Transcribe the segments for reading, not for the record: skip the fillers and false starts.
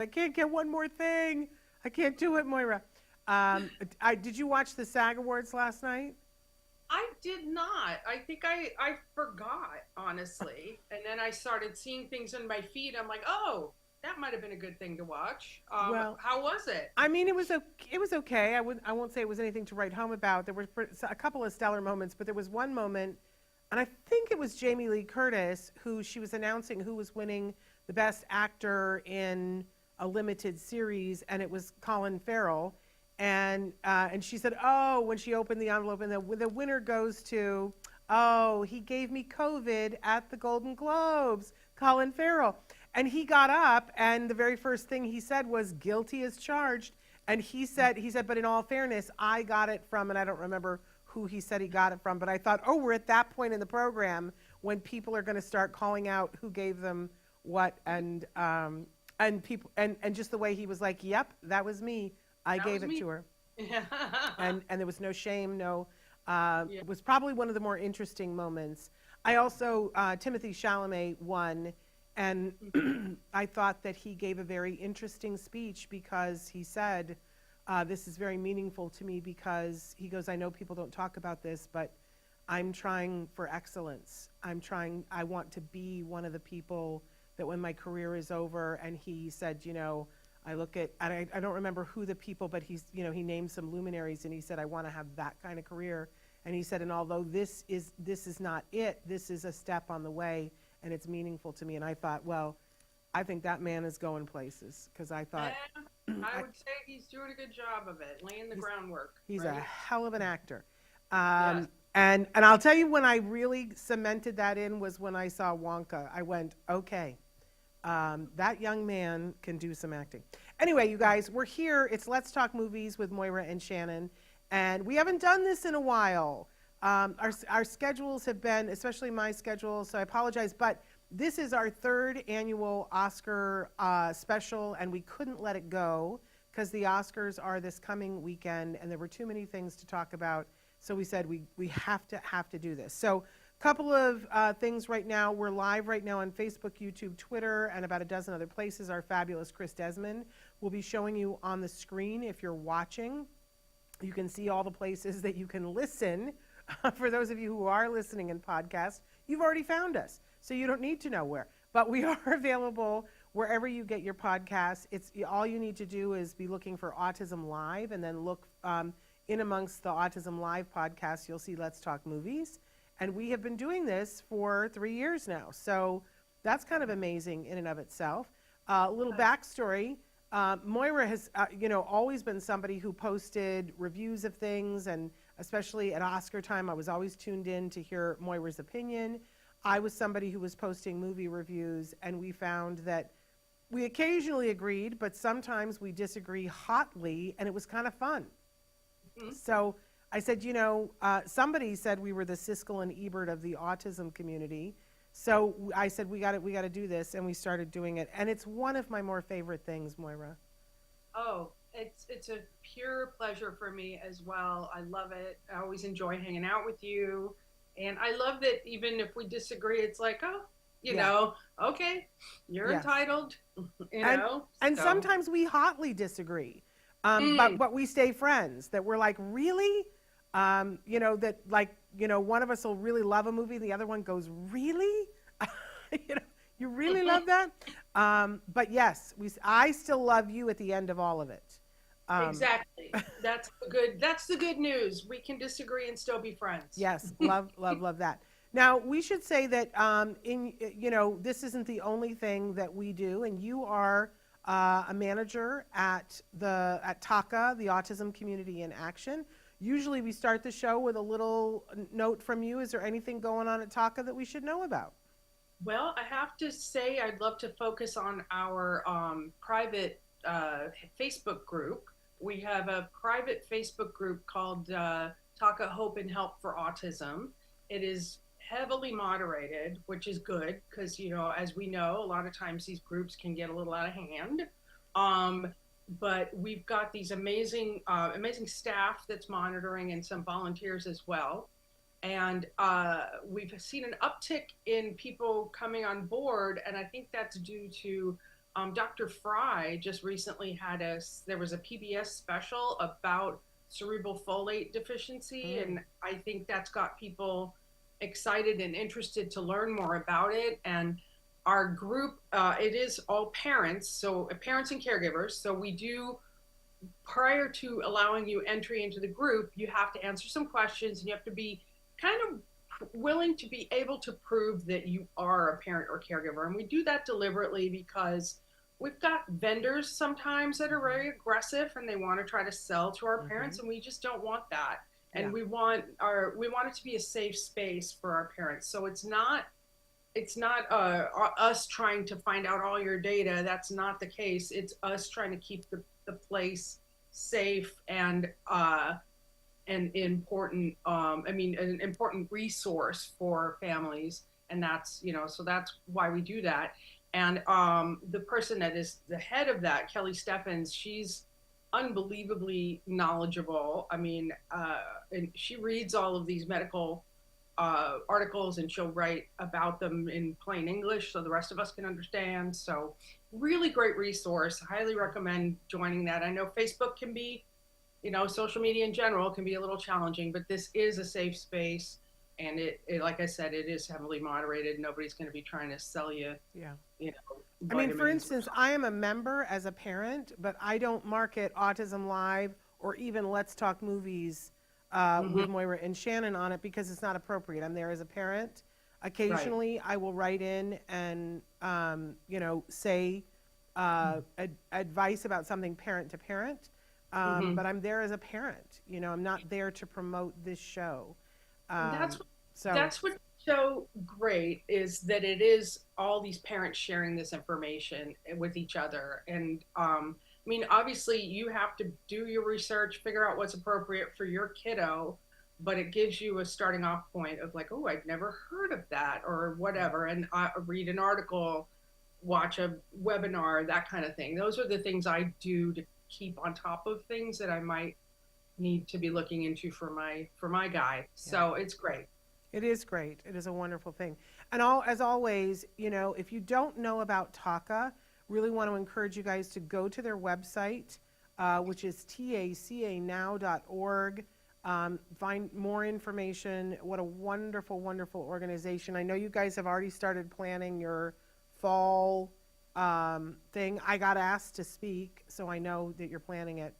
I can't get one more thing. I can't do it, Moira. Did you watch the SAG Awards last night? I did not. I think I forgot, honestly. And then I started seeing things in my feed. I'm like, oh, that might have been a good thing to watch. Well, How was it? I mean, it was okay. I won't say it was anything to write home about. There were a couple of stellar moments, but there was one moment, and I think it was Jamie Lee Curtis who she was announcing who was winning the best actor in a limited series, and it was Colin Farrell. And she said, "Oh," when she opened the envelope, and the winner goes to, "Oh, he gave me COVID at the Golden Globes, Colin Farrell." And he got up, and the very first thing he said was, "Guilty as charged." And he said, "But in all fairness, I got it from," and I don't remember who he said he got it from, but I thought, oh, we're at that point in the program when people are going to start calling out who gave them what, and people, and just the way he was like, "Yep, that was me. I That gave was it me. to her," Yeah. and there was no shame, no. Yeah. It was probably one of the more interesting moments. I also Timothy Chalamet won, and I thought that he gave a very interesting speech because he said, "This is very meaningful to me because," he goes, "I know people don't talk about this, but I'm trying for excellence. I want to be one of the people that when my career is over." And he said, I look at, and I don't remember who the people, but he named some luminaries, and he said, "I want to have that kind of career." And he said, "And although this is not it, this is a step on the way, and it's meaningful to me." And I thought, well, I think that man is going places because I thought And I I, would say he's doing a good job of it, laying the he's groundwork, he's a right? hell of an actor. Yes. And I'll tell you when I really cemented that in was when I saw Wonka. I went, okay, that young man can do some acting. Anyway, you guys, we're here. It's Let's Talk Movies with Moira and Shannon, and we haven't done this in a while. Our schedules have been, especially my schedule, so I apologize, but this is our third annual Oscar special, and we couldn't let it go because the Oscars are this coming weekend, and there were too many things to talk about. So we said we have to do this. So couple of things right now. We're live right now on Facebook, YouTube, Twitter, and about a dozen other places. Our fabulous Chris Desmond will be showing you on the screen if you're watching. You can see all the places that you can listen. For those of you who are listening in podcast, you've already found us, so you don't need to know where. But we are available wherever you get your podcasts. It's all you need to do is be looking for Autism Live, and then look in amongst the Autism Live podcast. You'll see Let's Talk Movies. And we have been doing this for 3 years now. So that's kind of amazing in and of itself. A little backstory. Moira has, always been somebody who posted reviews of things, and especially at Oscar time, I was always tuned in to hear Moira's opinion. I was somebody who was posting movie reviews, and we found that we occasionally agreed, but sometimes we disagree hotly, and it was kind of fun. Mhm. So I said, somebody said we were the Siskel and Ebert of the autism community. So I said, we got to do this, and we started doing it. And it's one of my more favorite things, Moira. Oh, it's a pure pleasure for me as well. I love it. I always enjoy hanging out with you. And I love that even if we disagree, it's like, oh, Yeah. okay, you're Yes. entitled, you And know. and So, sometimes we hotly disagree, but mm, but we stay friends. That we're like, really, that like one of us will really love a movie, the other one goes, really, you know, you really love that. But yes, I still love you at the end of all of it. Um, exactly. That's the good news. We can disagree and still be friends. Yes, love, love, love that. Now, we should say that this isn't the only thing that we do, and you are a manager at TACA, the Autism Community in Action. Usually, we start the show with a little note from you. Is there anything going on at TACA that we should know about? Well, I have to say, I'd love to focus on our private Facebook group. We have a private Facebook group called Taka Hope and Help for Autism. It is heavily moderated, which is good because, as we know, a lot of times these groups can get a little out of hand. Um, but we've got these amazing staff that's monitoring and some volunteers as well. And we've seen an uptick in people coming on board, and I think that's due to Dr. Fry just recently there was a PBS special about cerebral folate deficiency, Mm. and I think that's got people excited and interested to learn more about it. And our group, it is all parents, so parents and caregivers. So we do, prior to allowing you entry into the group, you have to answer some questions and you have to be kind of willing to be able to prove that you are a parent or caregiver. And we do that deliberately because we've got vendors sometimes that are very aggressive and they want to try to sell to our parents, and we just don't want that. And Yeah. we want it to be a safe space for our parents. So it's not us trying to find out all your data. That's not the case. It's us trying to keep the place safe and an important an important resource for families. And that's, so that's why we do that. And the person that is the head of that, Kelly Steffens, she's unbelievably knowledgeable. And she reads all of these medical articles, and she'll write about them in plain English so the rest of us can understand. So, really great resource. Highly recommend joining that. I know Facebook can be, social media in general can be a little challenging, but this is a safe space. And like I said, it is heavily moderated. Nobody's going to be trying to sell you, Yeah. you know, I mean, for vitamins. instance, I am a member as a parent, but I don't market Autism Live or even Let's Talk Movies with Moira and Shannon on it because it's not appropriate. I'm there as a parent. Occasionally, I will write in and, say advice about something parent to parent, but I'm there as a parent. I'm not there to promote this show. That's So, that's what's so great, is that it is all these parents sharing this information with each other. And obviously you have to do your research, figure out what's appropriate for your kiddo, but it gives you a starting off point of like, oh, I've never heard of that or whatever. And read an article, watch a webinar, that kind of thing. Those are the things I do to keep on top of things that I might need to be looking into for my guy. So it's great. it is great. It is a wonderful thing. And as always, if you don't know about TACA, really want to encourage you guys to go to their website, which is tacanow.org. Find more information. What a wonderful, wonderful organization. I know you guys have already started planning your fall thing. I got asked to speak, so I know that you're planning it.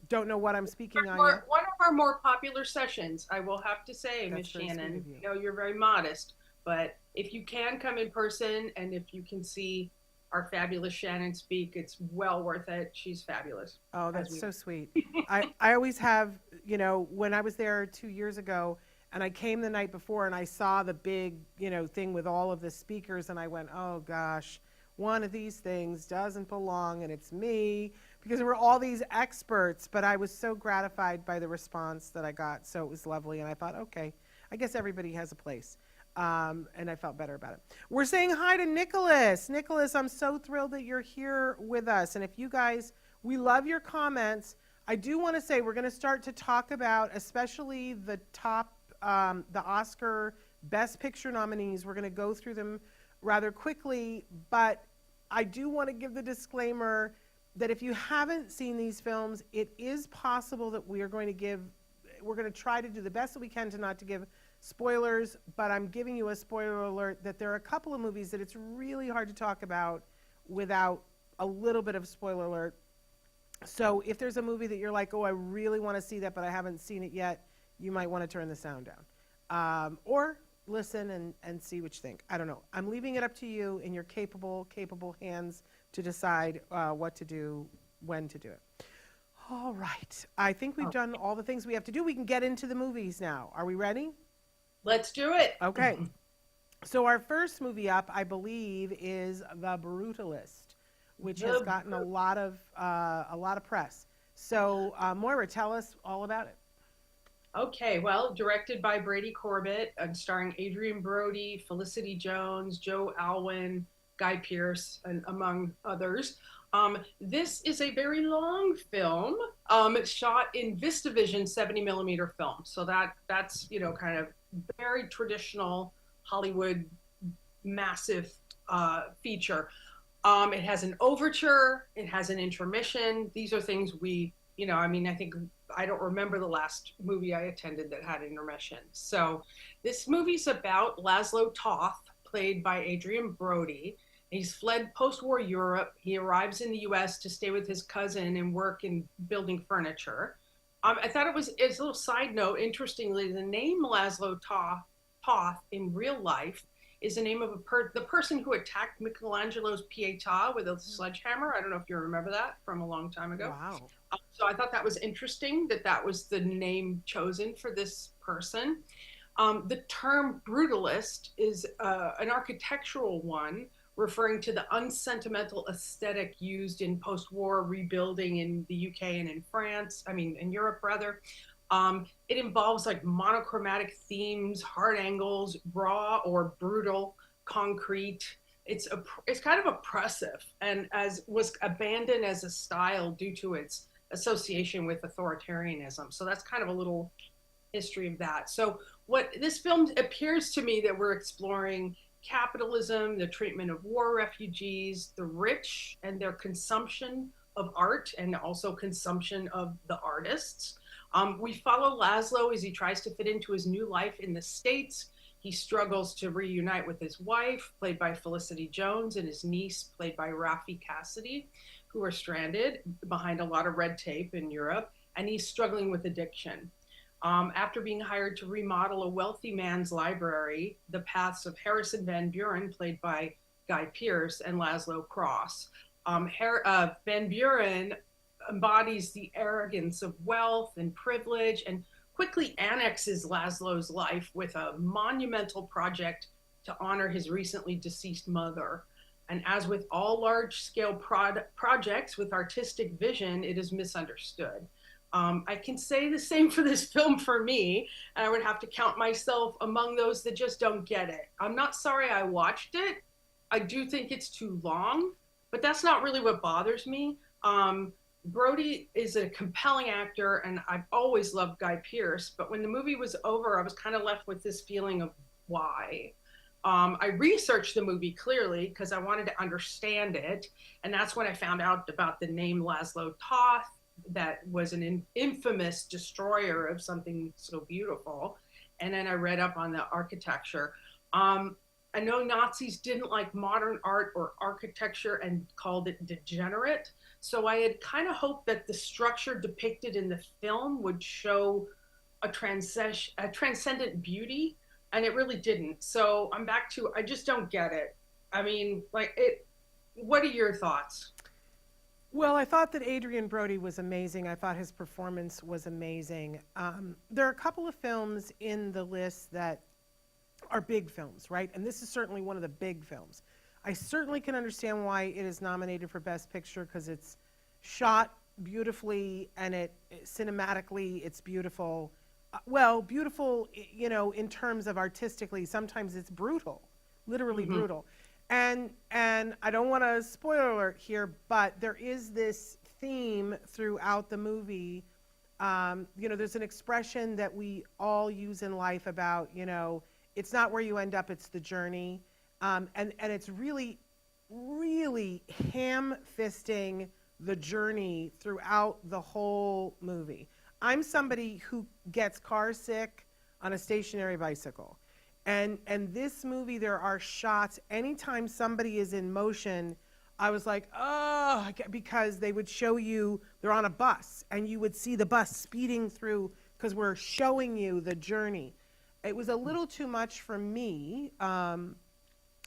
Don't know what I'm speaking on yet. One of our more popular sessions, I will have to say, Miss That's very sweet Shannon. of you. You're very modest, but if you can come in person and if you can see our fabulous Shannon speak, it's well worth it. She's fabulous. Oh, that's so sweet. I always have, when I was there 2 years ago and I came the night before and I saw the big, thing with all of the speakers and I went, oh gosh, one of these things doesn't belong and it's me, because there were all these experts, but I was so gratified by the response that I got. So it was lovely. And I thought, okay, I guess everybody has a place. And I felt better about it. We're saying hi to Nicholas. Nicholas, I'm so thrilled that you're here with us. And if you guys, we love your comments. I do want to say we're going to start to talk about, especially the top, the Oscar Best Picture nominees. We're going to go through them rather quickly, but I do want to give the disclaimer that if you haven't seen these films, it is possible that we're going to try to do the best that we can to not to give spoilers, but I'm giving you a spoiler alert that there are a couple of movies that it's really hard to talk about without a little bit of spoiler alert. So if there's a movie that you're like, oh, I really want to see that, but I haven't seen it yet, you might want to turn the sound down. Or listen and see what you think. I don't know. I'm leaving it up to you in your capable hands to decide what to do, when to do it. All right. I think we've done all the things we have to do. We can get into the movies now. Are we ready? Let's do it. Okay. So our first movie up, I believe, is The Brutalist, which has gotten a lot of press. So Moira, tell us all about it. Okay, well, directed by Brady Corbett and starring Adrian Brody, Felicity Jones, Joe Alwyn, Guy Pearce, and among others. This is a very long film. It's shot in VistaVision 70 millimeter film. So that's kind of very traditional Hollywood massive feature. It has an overture, it has an intermission. These are things we, I mean, I think I don't remember the last movie I attended that had intermission. So this movie's about Laszlo Toth, played by Adrian Brody. He's fled post-war Europe. He arrives in the U.S. to stay with his cousin and work in building furniture. I thought it's a little side note. Interestingly, the name Laszlo Toth in real life is the name of the person who attacked Michelangelo's Pietà with a sledgehammer. I don't know if you remember that from a long time ago. Wow. So I thought that was interesting that was the name chosen for this person. The term brutalist is an architectural one referring to the unsentimental aesthetic used in post-war rebuilding in the UK and in France, in Europe rather. It involves like monochromatic themes, hard angles, raw or brutal concrete. It's kind of oppressive, and as was abandoned as a style due to its association with authoritarianism. So that's kind of a little history of that. So what this film appears to me that we're exploring capitalism, the treatment of war refugees, the rich and their consumption of art, and also consumption of the artists. We follow Laszlo as he tries to fit into his new life in the States. He struggles to reunite with his wife, played by Felicity Jones, and his niece, played by Rafi Cassidy, who are stranded behind a lot of red tape in Europe, and he's struggling with addiction. After being hired to remodel a wealthy man's library, the paths of Harrison Van Buren, played by Guy Pearce, and Laszlo cross. Van Buren embodies the arrogance of wealth and privilege and quickly annexes Laszlo's life with a monumental project to honor his recently deceased mother. And as with all large-scale projects with artistic vision, it is misunderstood. I can say the same for this film for me, and I would have to count myself among those that just don't get it. I'm not sorry I watched it. I do think it's too long, but that's not really what bothers me. Brody is a compelling actor, and I've always loved Guy Pearce, but when the movie was over, I was kind of left with this feeling of why. I researched the movie clearly because I wanted to understand it, and that's when I found out about the name Laszlo Toth, that was an infamous destroyer of something so beautiful. And then I read up on the architecture. I know Nazis didn't like modern art or architecture and called it degenerate. So I had kind of hoped that the structure depicted in the film would show a transcendent beauty, and it really didn't. So I'm back to, I just don't get it. What are your thoughts? Well, I thought that Adrian Brody was amazing. I thought his performance was amazing. There are a couple of films in the list that are big films, right? And this is certainly one of the big films. I certainly can understand why it is nominated for Best Picture because it's shot beautifully and cinematically it's beautiful. Beautiful, in terms of artistically. Sometimes it's brutal, literally brutal. And I don't want to spoiler alert here, but there is this theme throughout the movie. There's an expression that we all use in life about, it's not where you end up, it's the journey. And it's really, really ham-fisting the journey throughout the whole movie. I'm somebody who gets car sick on a stationary bicycle. And this movie, there are shots, anytime somebody is in motion, I was like, oh, because they would show you, they're on a bus, and you would see the bus speeding through, because we're showing you the journey. It was a little too much for me,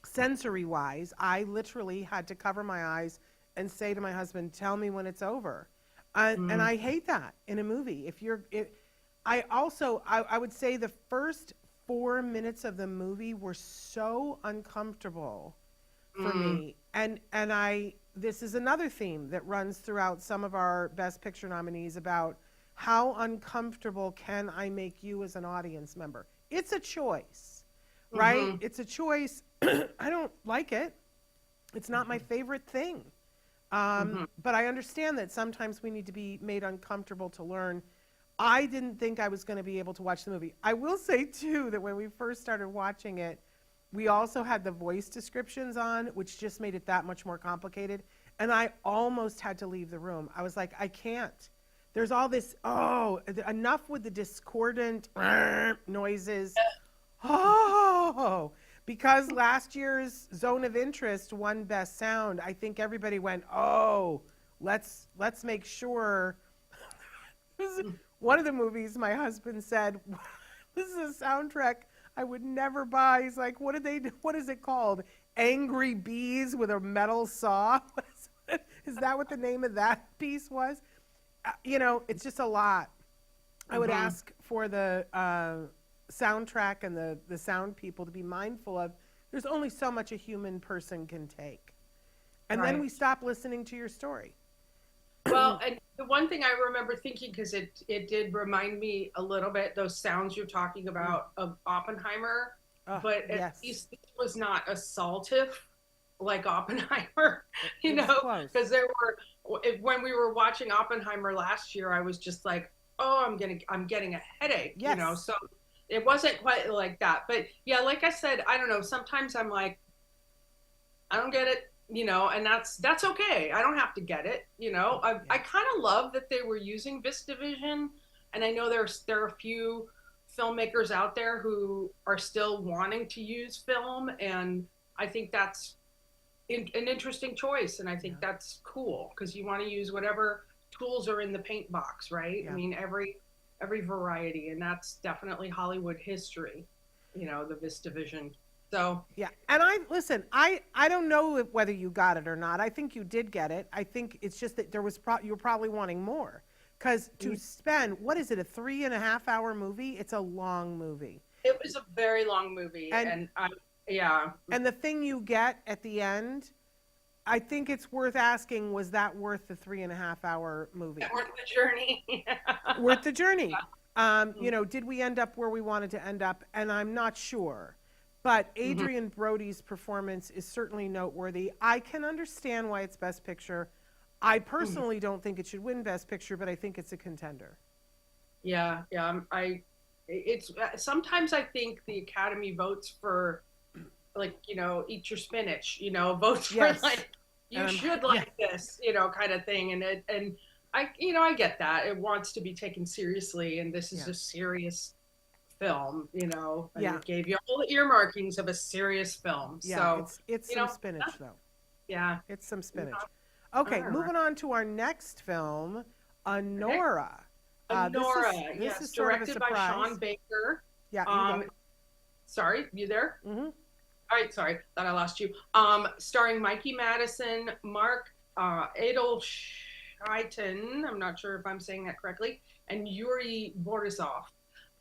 sensory-wise. I literally had to cover my eyes and say to my husband, tell me when it's over. And I hate that in a movie. I would say the first 4 minutes of the movie were so uncomfortable for me. And this is another theme that runs throughout some of our Best Picture nominees about how uncomfortable can I make you as an audience member? It's a choice, right? It's a choice. I don't like it. It's not my favorite thing. But I understand that sometimes we need to be made uncomfortable to learn. I didn't think I was going to be able to watch the movie. I will say, too, that when we first started watching it, we also had the voice descriptions on, which just made it that much more complicated. And I almost had to leave the room. I was like, I can't. There's all this, enough with the discordant noises. Oh, because last year's Zone of Interest won Best Sound, I think everybody went, oh, let's make sure. One of the movies my husband said, this is a soundtrack I would never buy. He's like, what is it called? Angry Bees with a Metal Saw? Is that what the name of that piece was? It's just a lot. I would ask for the soundtrack and the sound people to be mindful of there's only so much a human person can take. And then we stop listening to your story. Well, and the one thing I remember thinking, because it did remind me a little bit, those sounds you're talking about of Oppenheimer, but at least it was not assaultive like Oppenheimer, because when we were watching Oppenheimer last year, I was just like, oh, I'm getting a headache, so it wasn't quite like that. But yeah, like I said, I don't know, sometimes I'm like, I don't get it, and that's okay. I don't have to get it, I kind of love that they were using VistaVision, and I know there are a few filmmakers out there who are still wanting to use film, and I think that's an interesting choice, and I think that's cool, because you want to use whatever tools are in the paint box, right? Yeah. I mean, every variety, and that's definitely Hollywood history, the VistaVision. So yeah, and I don't know whether you got it or not. I think you did get it. I think it's just that you were probably wanting more, because to spend, what is it, a 3.5 hour movie? It's a long movie. It was a very long movie, and yeah. And the thing you get at the end, I think it's worth asking, was that worth the 3.5 hour movie? Worth the journey. Worth the journey. Did we end up where we wanted to end up? And I'm not sure. But Adrian Brody's performance is certainly noteworthy. I can understand why it's Best Picture. I personally don't think it should win Best Picture, but I think it's a contender. Yeah. It's sometimes I think the Academy votes for, like, eat your spinach, votes for like, you should like this, kind of thing. And I get that. It wants to be taken seriously, and this is a serious film, and it gave you all the earmarkings of a serious film. Yeah, so it's some spinach though. Yeah. It's some spinach. Okay, moving on to our next film, Anora. Anora, this is directed by Sean Baker. Yeah. Sorry, you there? Mm-hmm. All right, sorry, thought I lost you. Starring Mikey Madison, Mark Edelstein, I'm not sure if I'm saying that correctly, and Yuri Borisov.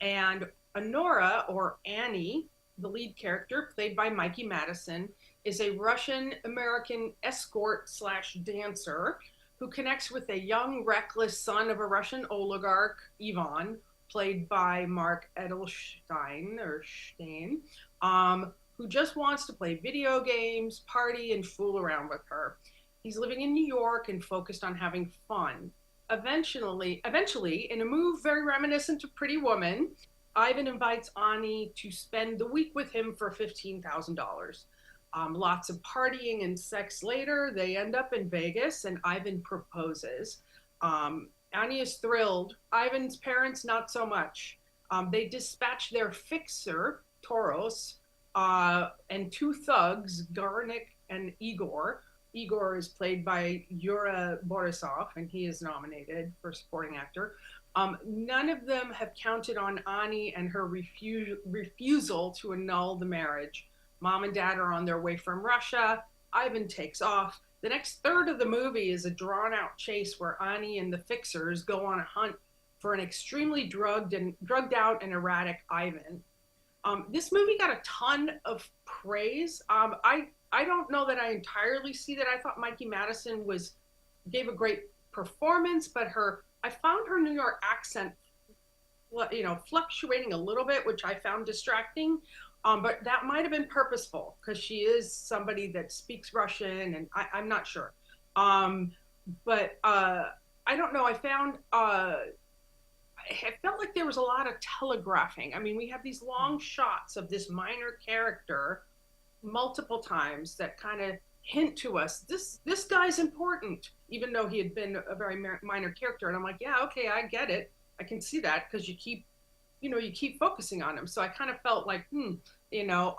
And Anora, or Annie, the lead character, played by Mikey Madison, is a Russian-American escort/dancer who connects with a young, reckless son of a Russian oligarch, Ivan, played by Mark Edelstein, who just wants to play video games, party, and fool around with her. He's living in New York and focused on having fun. Eventually, in a move very reminiscent of Pretty Woman, Ivan invites Ani to spend the week with him for $15,000. Lots of partying and sex later, they end up in Vegas, and Ivan proposes. Ani is thrilled. Ivan's parents, not so much. They dispatch their fixer, Toros, and two thugs, Garnik and Igor. Igor is played by Yuri Borisov, and he is nominated for supporting actor. None of them have counted on Ani and her refusal to annul the marriage. Mom and dad are on their way from Russia. Ivan takes off. The next third of the movie is a drawn-out chase where Ani and the fixers go on a hunt for an extremely drugged out and erratic Ivan. This movie got a ton of praise. I don't know that I entirely see that. I thought Mikey Madison gave a great performance, but I found her New York accent, fluctuating a little bit, which I found distracting. But that might have been purposeful, because she is somebody that speaks Russian, and I'm not sure. But I don't know. I felt like there was a lot of telegraphing. I mean, we have these long shots of this minor character multiple times that kind of hint to us this guy's important, even though he had been a very minor character. And I'm like, yeah, okay, I get it. I can see that because you keep focusing on him. So I kind of felt like, you know,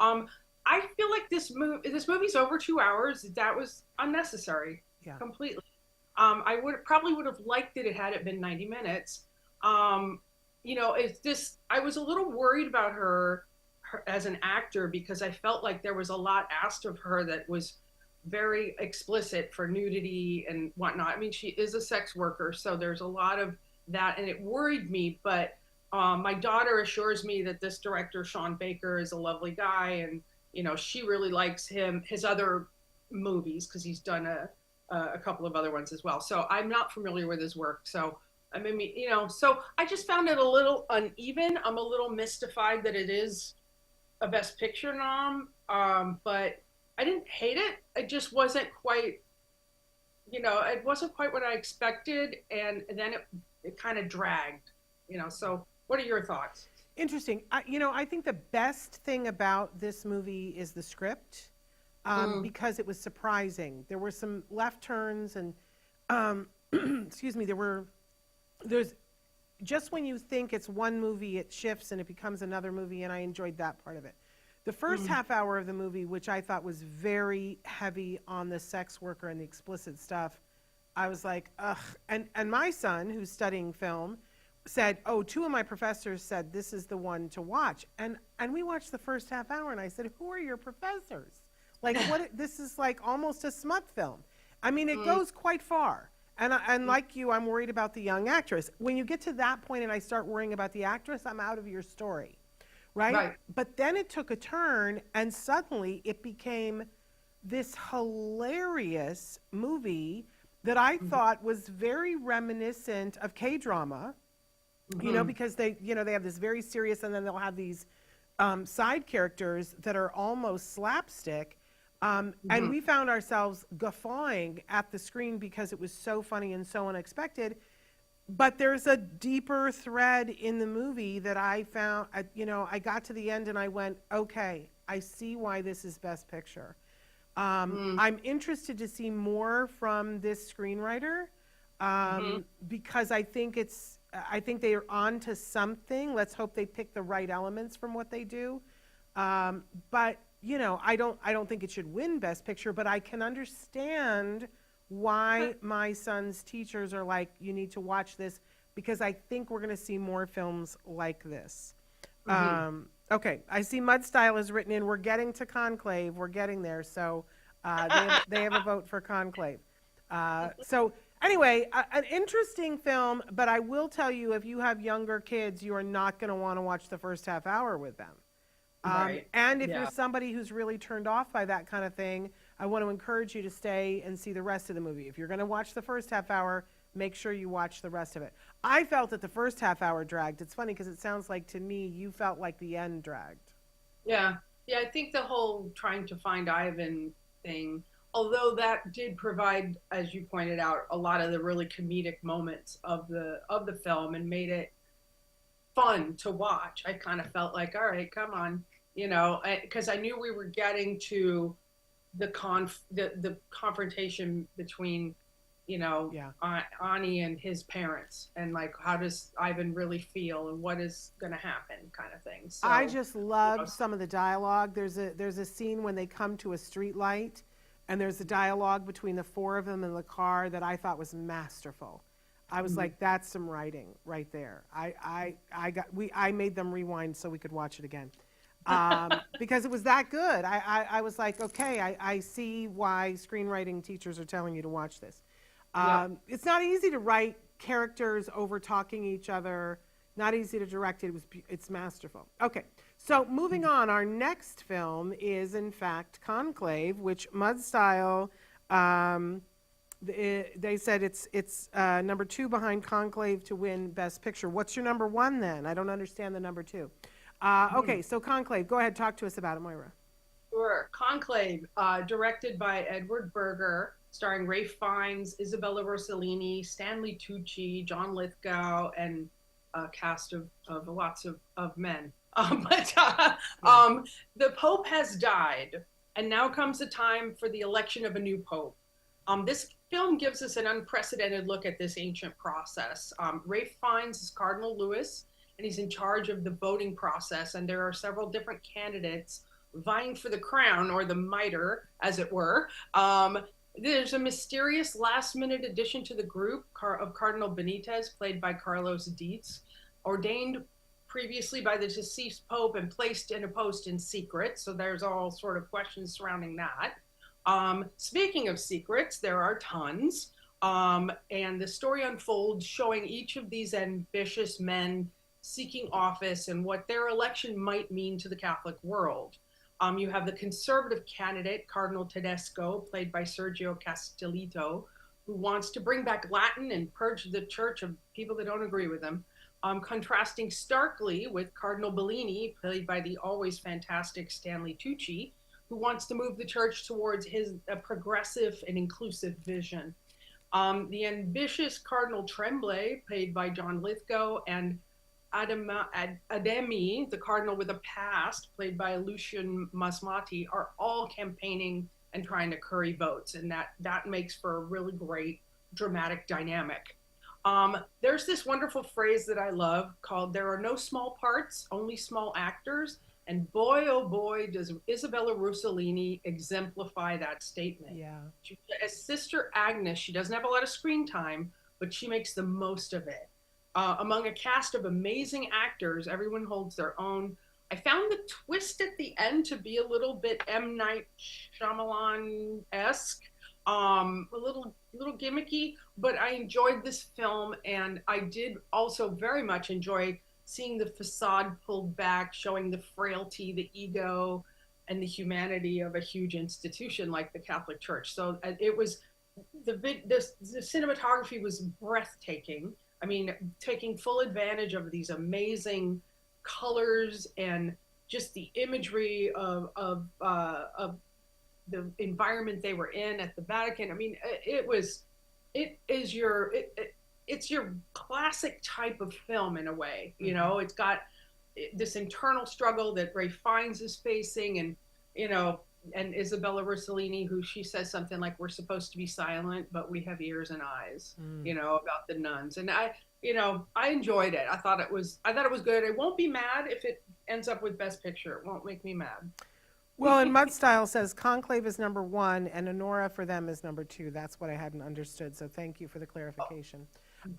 I feel like this movie's over 2 hours. That was unnecessary, Yeah. completely. I would have liked it had it been 90 minutes. You know, it's this. I was a little worried about her as an actor because I felt like there was a lot asked of her that was very explicit for nudity and whatnot. I mean, she is a sex worker, so there's a lot of that, and it worried me. But my daughter assures me that this director, Sean Baker, is a lovely guy, and you know, she really likes his other movies because he's done a couple of other ones as well. So I'm not familiar with his work, so I mean, you know, so I just found it a little uneven. I'm a little mystified that it is a Best Picture nom, but I didn't hate it. It just wasn't quite, you know, it wasn't quite what I expected, and then it kind of dragged, you know. So, what are your thoughts? Interesting. You know, I think the best thing about this movie is the script, because it was surprising. There were some left turns, and excuse me, there's just when you think it's one movie, it shifts and it becomes another movie, and I enjoyed that part of it. The first half hour of the movie, which I thought was very heavy on the sex worker and the explicit stuff, I was like, ugh. And my son, who's studying film, said, oh, two of my professors said this is the one to watch. And we watched the first half hour, and I said, who are your professors? Like, this is like almost a smut film. I mean, it goes quite far. And like you, I'm worried about the young actress. When you get to that point and I start worrying about the actress, I'm out of your story, right? But then it took a turn, and suddenly it became this hilarious movie that I thought was very reminiscent of K-drama, you know, because they have this very serious, and then they'll have these side characters that are almost slapstick. And we found ourselves guffawing at the screen because it was so funny and so unexpected. But there's a deeper thread in the movie that I found, you know, I got to the end and I went, okay, I see why this is Best Picture. I'm interested to see more from this screenwriter, because I think they are on to something. Let's hope they pick the right elements from what they do. But you know, I don't think it should win Best Picture, but I can understand why my son's teachers are like, you need to watch this, because I think we're going to see more films like this. Okay, I see Mud Style is written in. We're getting to Conclave. We're getting there. So they have a vote for Conclave. So anyway, an interesting film, but I will tell you, if you have younger kids, you are not going to want to watch the first half hour with them. And if you're somebody who's really turned off by that kind of thing, I want to encourage you to stay and see the rest of the movie. If you're going to watch the first half hour, make sure you watch the rest of it. I felt that the first half hour dragged. It's funny because it sounds like to me you felt like the end dragged. Yeah. Yeah, I think the whole trying to find Ivan thing, although that did provide, as you pointed out, a lot of the really comedic moments of the film and made it fun to watch. I kind of felt like, all right, come on, you know, because I knew we were getting to the confrontation between, you know, Ani and his parents, and like, how does Ivan really feel, and what is going to happen, kind of thing. So I just loved some of the dialogue. There's a scene when they come to a street light, and there's a dialogue between the four of them in the car that I thought was masterful. I was like, that's some writing right there. I made them rewind so we could watch it again, because it was that good. I was like, okay, I see why screenwriting teachers are telling you to watch this. It's not easy to write characters over talking each other. Not easy to direct it. It's masterful. Okay, so moving on. Our next film is, in fact, Conclave, which Mud Style. They said it's number 2 behind Conclave to win Best Picture. What's your number 1 then? I don't understand the number 2. Okay, so Conclave. Go ahead, talk to us about it, Moira. Sure. Conclave, directed by Edward Berger, starring Ralph Fiennes, Isabella Rossellini, Stanley Tucci, John Lithgow, and a cast of lots of men. The Pope has died. And now comes the time for the election of a new pope. This film gives us an unprecedented look at this ancient process. Ralph Fiennes is Cardinal Lewis, and he's in charge of the voting process. And there are several different candidates vying for the crown, or the mitre, as it were. There's a mysterious last-minute addition to the group of Cardinal Benitez, played by Carlos Dietz, ordained previously by the deceased pope and placed in a post in secret. So there's all sort of questions surrounding that. Speaking of secrets, there are tons. And the story unfolds showing each of these ambitious men seeking office and what their election might mean to the Catholic world. You have the conservative candidate, Cardinal Tedesco, played by Sergio Castellito, who wants to bring back Latin and purge the church of people that don't agree with him. Contrasting starkly with Cardinal Bellini, played by the always fantastic Stanley Tucci, who wants to move the church towards his progressive and inclusive vision. The ambitious Cardinal Tremblay, played by John Lithgow, and Ademi, the cardinal with a past, played by Lucian Masmati, are all campaigning and trying to curry votes, and that makes for a really great dramatic dynamic. There's this wonderful phrase that I love called "There are no small parts, only small actors." And boy, oh boy, does Isabella Rossellini exemplify that statement. Yeah. As Sister Agnes, she doesn't have a lot of screen time, but she makes the most of it. Among a cast of amazing actors, everyone holds their own. I found the twist at the end to be a little bit M. Night Shyamalan-esque, a little gimmicky, but I enjoyed this film, and I did also very much enjoy seeing the facade pulled back, showing the frailty, the ego, and the humanity of a huge institution like the Catholic Church. So it was, the cinematography was breathtaking. I mean, taking full advantage of these amazing colors and just the imagery of the environment they were in at the Vatican. I mean, it's your classic type of film in a way. You know, it's got this internal struggle that Ralph Fiennes is facing, and and Isabella Rossellini, who she says something like, "We're supposed to be silent, but we have ears and eyes," about the nuns. And I enjoyed it. I thought it was good. I won't be mad if it ends up with Best Picture. It won't make me mad. Well, and Mud Style says Conclave is number 1 and Honora for them is number 2. That's what I hadn't understood. So thank you for the clarification.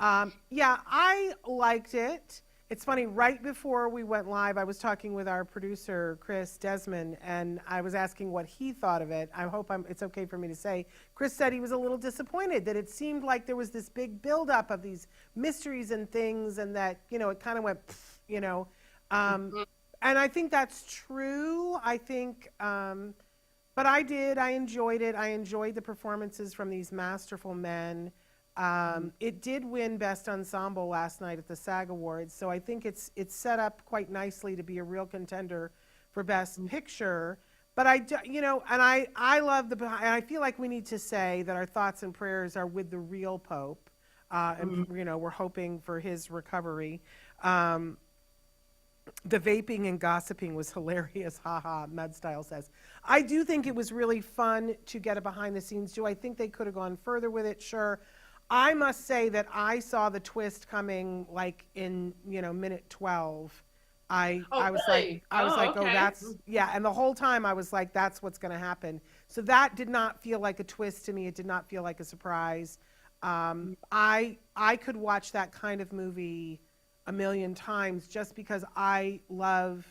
Yeah, I liked it. It's funny, right before we went live, I was talking with our producer, Chris Desmond, and I was asking what he thought of it. I hope it's okay for me to say. Chris said he was a little disappointed that it seemed like there was this big buildup of these mysteries and things, and that, it kind of went, and I think that's true. I think, but I enjoyed it. I enjoyed the performances from these masterful men. It did win Best Ensemble last night at the SAG Awards, so I think it's set up quite nicely to be a real contender for Best Picture. But I love and I feel like we need to say that our thoughts and prayers are with the real Pope, and we're hoping for his recovery. The vaping and gossiping was hilarious, haha, Mud Style says. I do think it was really fun to get a behind the scenes. Do I think they could have gone further with it? Sure. I must say that I saw the twist coming like in, minute 12. I was really? like, Okay. that's, yeah. And the whole time I was like, that's what's going to happen. So that did not feel like a twist to me. It did not feel like a surprise. I could watch that kind of movie a million times just because I love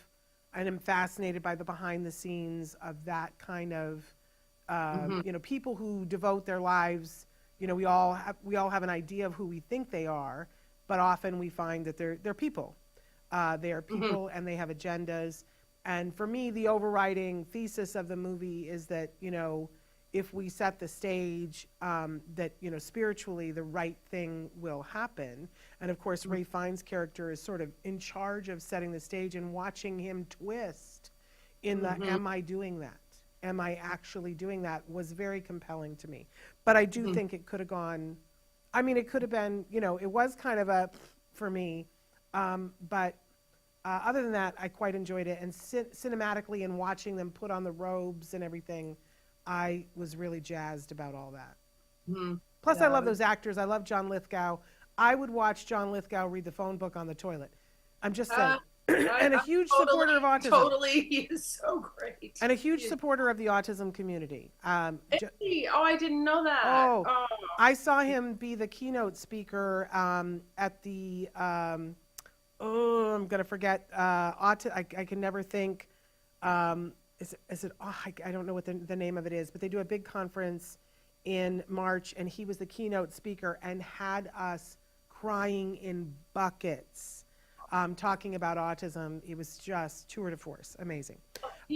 and am fascinated by the behind the scenes of that kind of, people who devote their lives. We all have an idea of who we think they are, but often we find that they're people. They are people, and they have agendas. And for me, the overriding thesis of the movie is that, if we set the stage, that, spiritually the right thing will happen. And of course, Ralph Fiennes' character is sort of in charge of setting the stage, and watching him twist in the, am I doing that? Am I actually doing that, was very compelling to me. But I do think it could have gone, it could have been, it was kind of a, for me, but Other than that, I quite enjoyed it. And cinematically, and watching them put on the robes and everything, I was really jazzed about all that. Hmm. Plus, I Yeah, love those actors. I love John Lithgow. I would watch John Lithgow read the phone book on the toilet. I'm just saying. uh, I, And a I'm huge totally, supporter of autism. totally. He is so great. And a He huge is, supporter of the autism community. is he? Oh, I didn't know that. Oh, Oh, I saw him be the keynote speaker at the. Oh, I'm gonna forget. I can never think. Is it? Oh, I don't know what the name of it is, but they do a big conference in March, and he was the keynote speaker and had us crying in buckets, talking about autism. It was just tour de force, amazing.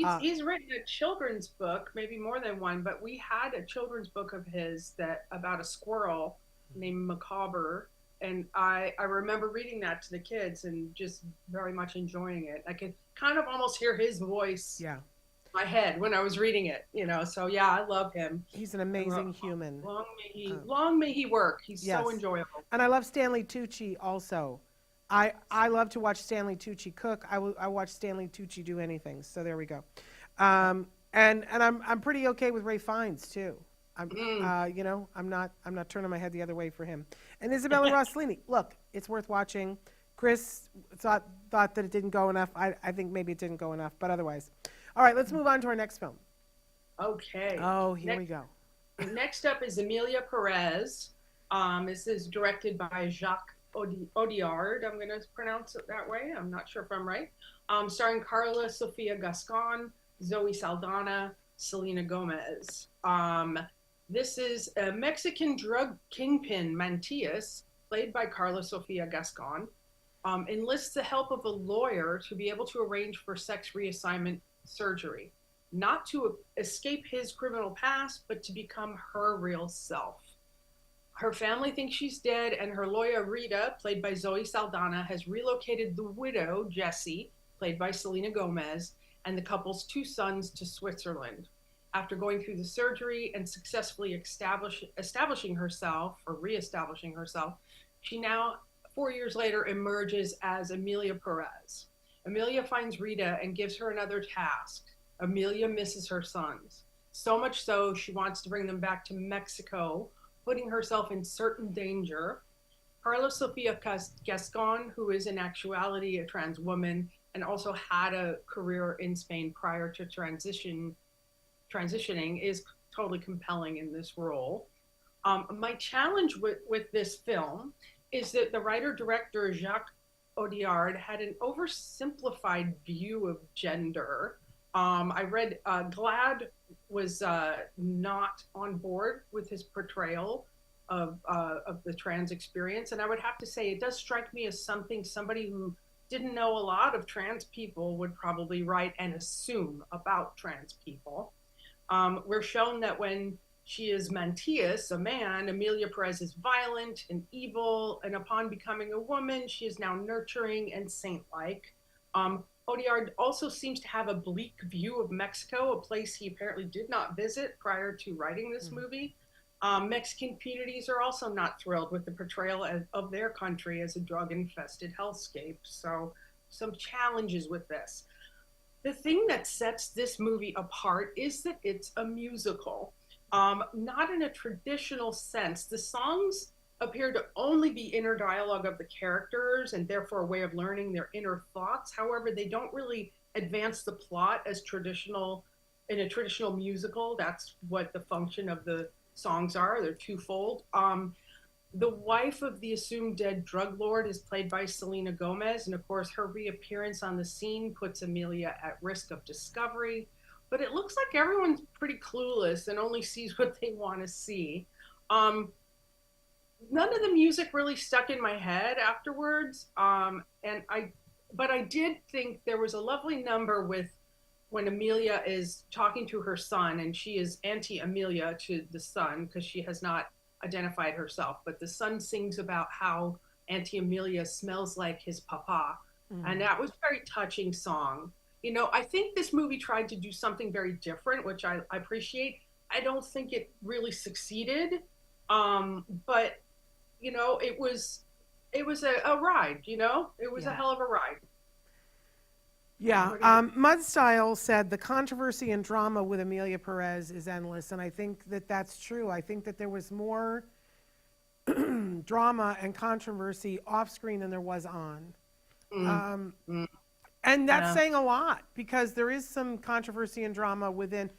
Uh, he's written a children's book, maybe more than one, but we had a children's book of his that about a squirrel named Macabre, and I remember reading that to the kids and just very much enjoying it. I could kind of almost hear his voice yeah, in my head when I was reading it, you know. So yeah, I love him. he's an amazing human. Long may he work. He's Yes. so enjoyable. And I love Stanley Tucci also. I love to watch Stanley Tucci cook. I watch Stanley Tucci do anything. So there we go. And I'm pretty okay with Ray Fiennes too. You know, I'm not turning my head the other way for him. And Isabella Rossellini. Look, it's worth watching. Chris thought that it didn't go enough. I think maybe it didn't go enough, but otherwise. All right, let's move on to our next film. Okay. Oh, here we go. Next up is Emilia Perez. This is directed by Jacques Audiard. I'm going to pronounce it that way. I'm not sure if I'm right. Starring Carla Sofia Gascon, Zoe Saldana, Selena Gomez. This is a Mexican drug kingpin, Mantias, played by Carla Sofia Gascon, enlists the help of a lawyer to be able to arrange for sex reassignment surgery, not to escape his criminal past, but to become her real self. Her family thinks she's dead, and her lawyer, Rita, played by Zoe Saldana, has relocated the widow, Jessie, played by Selena Gomez, and the couple's two sons to Switzerland. After going through the surgery and successfully establishing herself, or reestablishing herself, she now, 4 years later, emerges as Emilia Perez. Emilia finds Rita and gives her another task. Emilia misses her sons. So much so, she wants to bring them back to Mexico, putting herself in certain danger. Carla Sofia Gascon, who is in actuality a trans woman and also had a career in Spain prior to transitioning, is totally compelling in this role. My challenge with this film is that the writer-director Jacques Audiard had an oversimplified view of gender. I read Glad was not on board with his portrayal of the trans experience, and I would have to say it does strike me as somebody who didn't know a lot of trans people would probably write and assume about trans people. We're shown that when she is Mantias, a man, Emilia Perez is violent and evil, and upon becoming a woman, she is now nurturing and saint-like. Audiard also seems to have a bleak view of Mexico, a place he apparently did not visit prior to writing this movie. Mexican communities are also not thrilled with the portrayal of their country as a drug-infested hellscape. So some challenges with this. The thing that sets this movie apart is that it's a musical, not in a traditional sense. The songs appear to only be inner dialogue of the characters and therefore a way of learning their inner thoughts. However, they don't really advance the plot as traditional in a traditional musical. That's what the function of the songs are. They're twofold. The wife of the assumed dead drug lord is played by Selena Gomez, and of course her reappearance on the scene puts Emilia at risk of discovery. But it looks like everyone's pretty clueless and only sees what they want to see. None of the music really stuck in my head afterwards, but I did think there was a lovely number with when Emilia is talking to her son, and she is Auntie Emilia to the son because she has not identified herself, but the son sings about how Auntie Emilia smells like his papa. And that was a very touching song. You know, I think this movie tried to do something very different, which I appreciate. I don't think it really succeeded, but you know, it was a ride. You know, it was a hell of a ride. Yeah, What do you? Mudstyle said the controversy and drama with Amelia Perez is endless, and I think that that's true. I think that there was more drama and controversy off screen than there was on. Mm, Um, mm, and that's yeah. saying a lot because there is some controversy and drama within.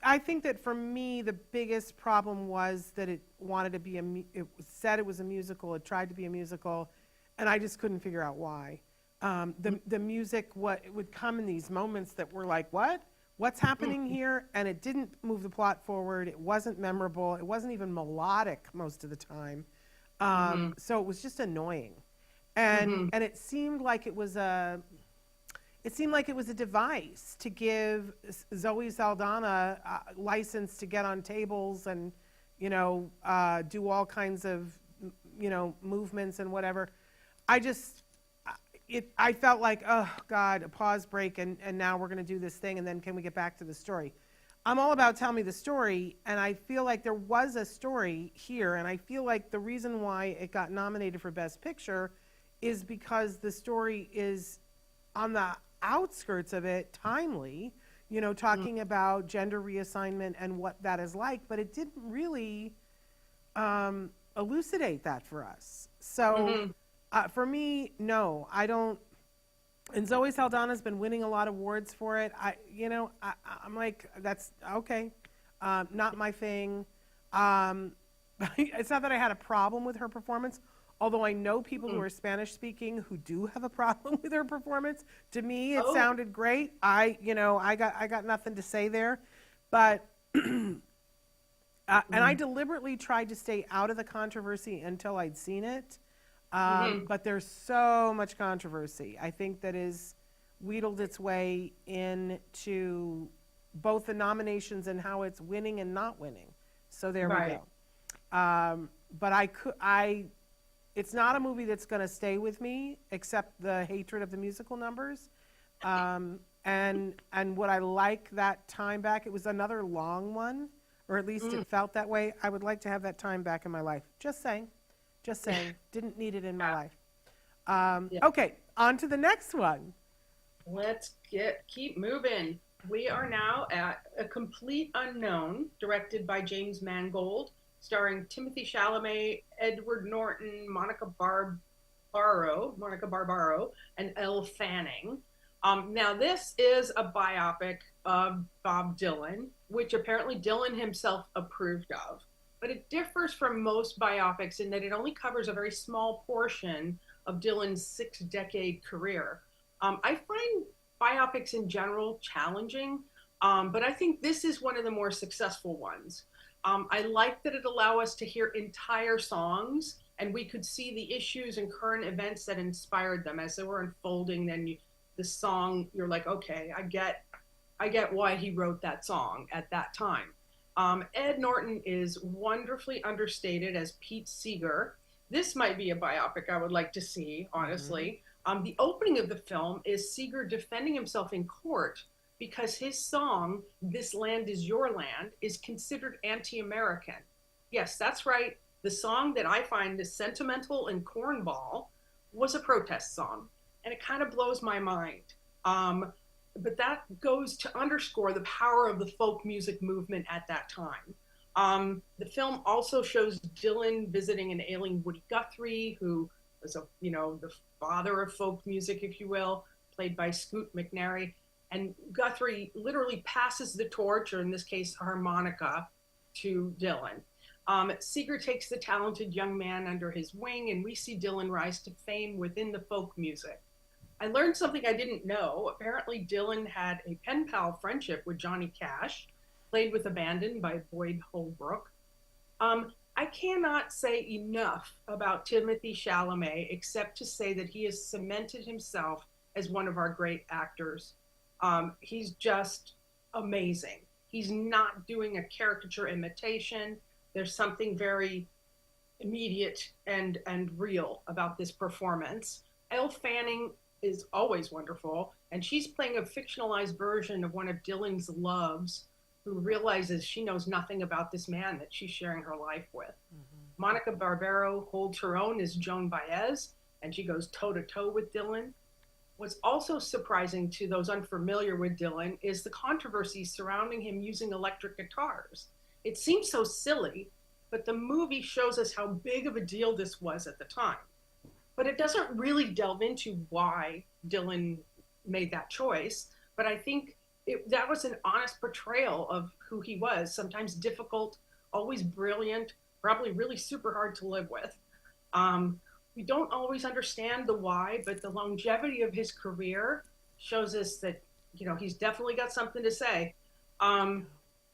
I think that for me, the biggest problem was that it wanted to be it said it was a musical, it tried to be a musical, and I just couldn't figure out why. The music, it would come in these moments that were like, what? What's happening here? And it didn't move the plot forward. It wasn't memorable. It wasn't even melodic most of the time. Mm-hmm. So it was just annoying. Mm-hmm. And it seemed like it was a device to give Zoe Saldana license to get on tables and, do all kinds of, movements and whatever. I felt like, oh God, a pause break, and now we're going to do this thing, and then can we get back to the story? I'm all about tell me the story, and I feel like there was a story here, and I feel like the reason why it got nominated for Best Picture is because the story is on the outskirts of it timely, talking about gender reassignment and what that is like, but it didn't really elucidate that for us. So Mm-hmm. for me, no, I don't. And Zoe Saldana's been winning a lot of awards for it. I'm like, that's okay, not my thing. Um, it's not that I had a problem with her performance, although I know people who Mm-hmm. are Spanish speaking who do have a problem with her performance. To me, it Oh. sounded great. I got nothing to say there, but and I deliberately tried to stay out of the controversy until I'd seen it. Mm-hmm. But there's so much controversy. I think that is wheedled its way into both the nominations and how it's winning and not winning. So there we Right. go. But it's not a movie that's going to stay with me, except the hatred of the musical numbers. And what I like that time back, it was another long one, or at least Mm. it felt that way. I would like to have that time back in my life. Just saying. Just saying. Didn't need it in my Yeah. life. Yeah. Okay, on to the next one. Let's keep moving. We are now at A Complete Unknown, directed by James Mangold, starring Timothy Chalamet, Edward Norton, Monica Barbaro, and Elle Fanning. Now, this is a biopic of Bob Dylan, which apparently Dylan himself approved of. But it differs from most biopics in that it only covers a very small portion of Dylan's 6-decade career. I find biopics in general challenging, but I think this is one of the more successful ones. I like that it allows us to hear entire songs, and we could see the issues and current events that inspired them as they were unfolding. Then the song, you're like, okay, I get why he wrote that song at that time. Ed Norton is wonderfully understated as Pete Seeger. This might be a biopic I would like to see, Mm-hmm. honestly. The opening of the film is Seeger defending himself in court because his song, This Land Is Your Land, is considered anti American. Yes, that's right. The song that I find is sentimental and cornball was a protest song. And it kind of blows my mind. Um, but that goes to underscore the power of the folk music movement at that time. The film also shows Dylan visiting an ailing Woody Guthrie, who was the father of folk music, if you will, played by Scoot McNairy. And Guthrie literally passes the torch, or in this case, harmonica, to Dylan. Seeger takes the talented young man under his wing, and we see Dylan rise to fame within the folk music. I learned something I didn't know. Apparently, Dylan had a pen pal friendship with Johnny Cash, played with abandon by Boyd Holbrook. I cannot say enough about Timothy Chalamet except to say that he has cemented himself as one of our great actors. He's just amazing. He's not doing a caricature imitation. There's something very immediate and real about this performance. Elle Fanning is always wonderful, and she's playing a fictionalized version of one of Dylan's loves, who realizes she knows nothing about this man that she's sharing her life with. Mm-hmm. Monica Barbaro holds her own as Joan Baez, and she goes toe to toe with Dylan. What's also surprising to those unfamiliar with Dylan is the controversy surrounding him using electric guitars. It seems so silly, but the movie shows us how big of a deal this was at the time. But it doesn't really delve into why Dylan made that choice. But I think that was an honest portrayal of who he was, sometimes difficult, always brilliant, probably really super hard to live with. We don't always understand the why, but the longevity of his career shows us that, he's definitely got something to say.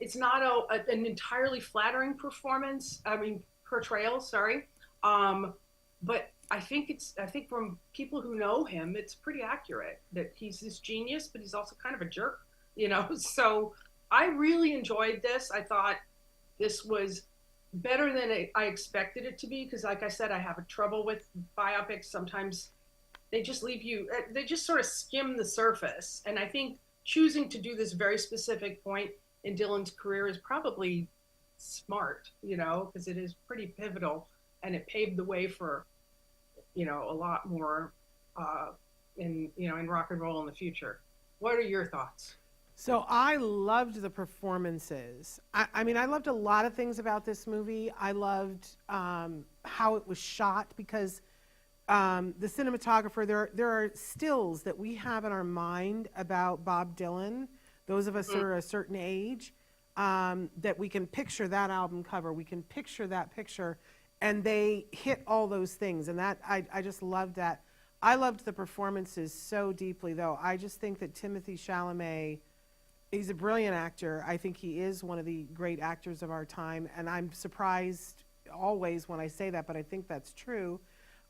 It's not an entirely flattering portrayal, sorry. But I think from people who know him, it's pretty accurate that he's this genius, but he's also kind of a jerk, So I really enjoyed this. I thought this was better than I expected it to be, because like I said, I have a trouble with biopics. Sometimes they just they just sort of skim the surface. And I think choosing to do this very specific point in Dylan's career is probably smart, because it is pretty pivotal, and it paved the way for, a lot more in rock and roll in the future. What are your thoughts? So I loved the performances. I mean, I loved a lot of things about this movie. I loved how it was shot, because the cinematographer, there are stills that we have in our mind about Bob Dylan, those of us who are a certain age, that we can picture that album cover, we can picture that picture, and they hit all those things. And that I just loved that. I loved the performances so deeply, though. I just think that Timothée Chalamet, he's a brilliant actor. I think he is one of the great actors of our time, and I'm surprised always when I say that, but I think that's true.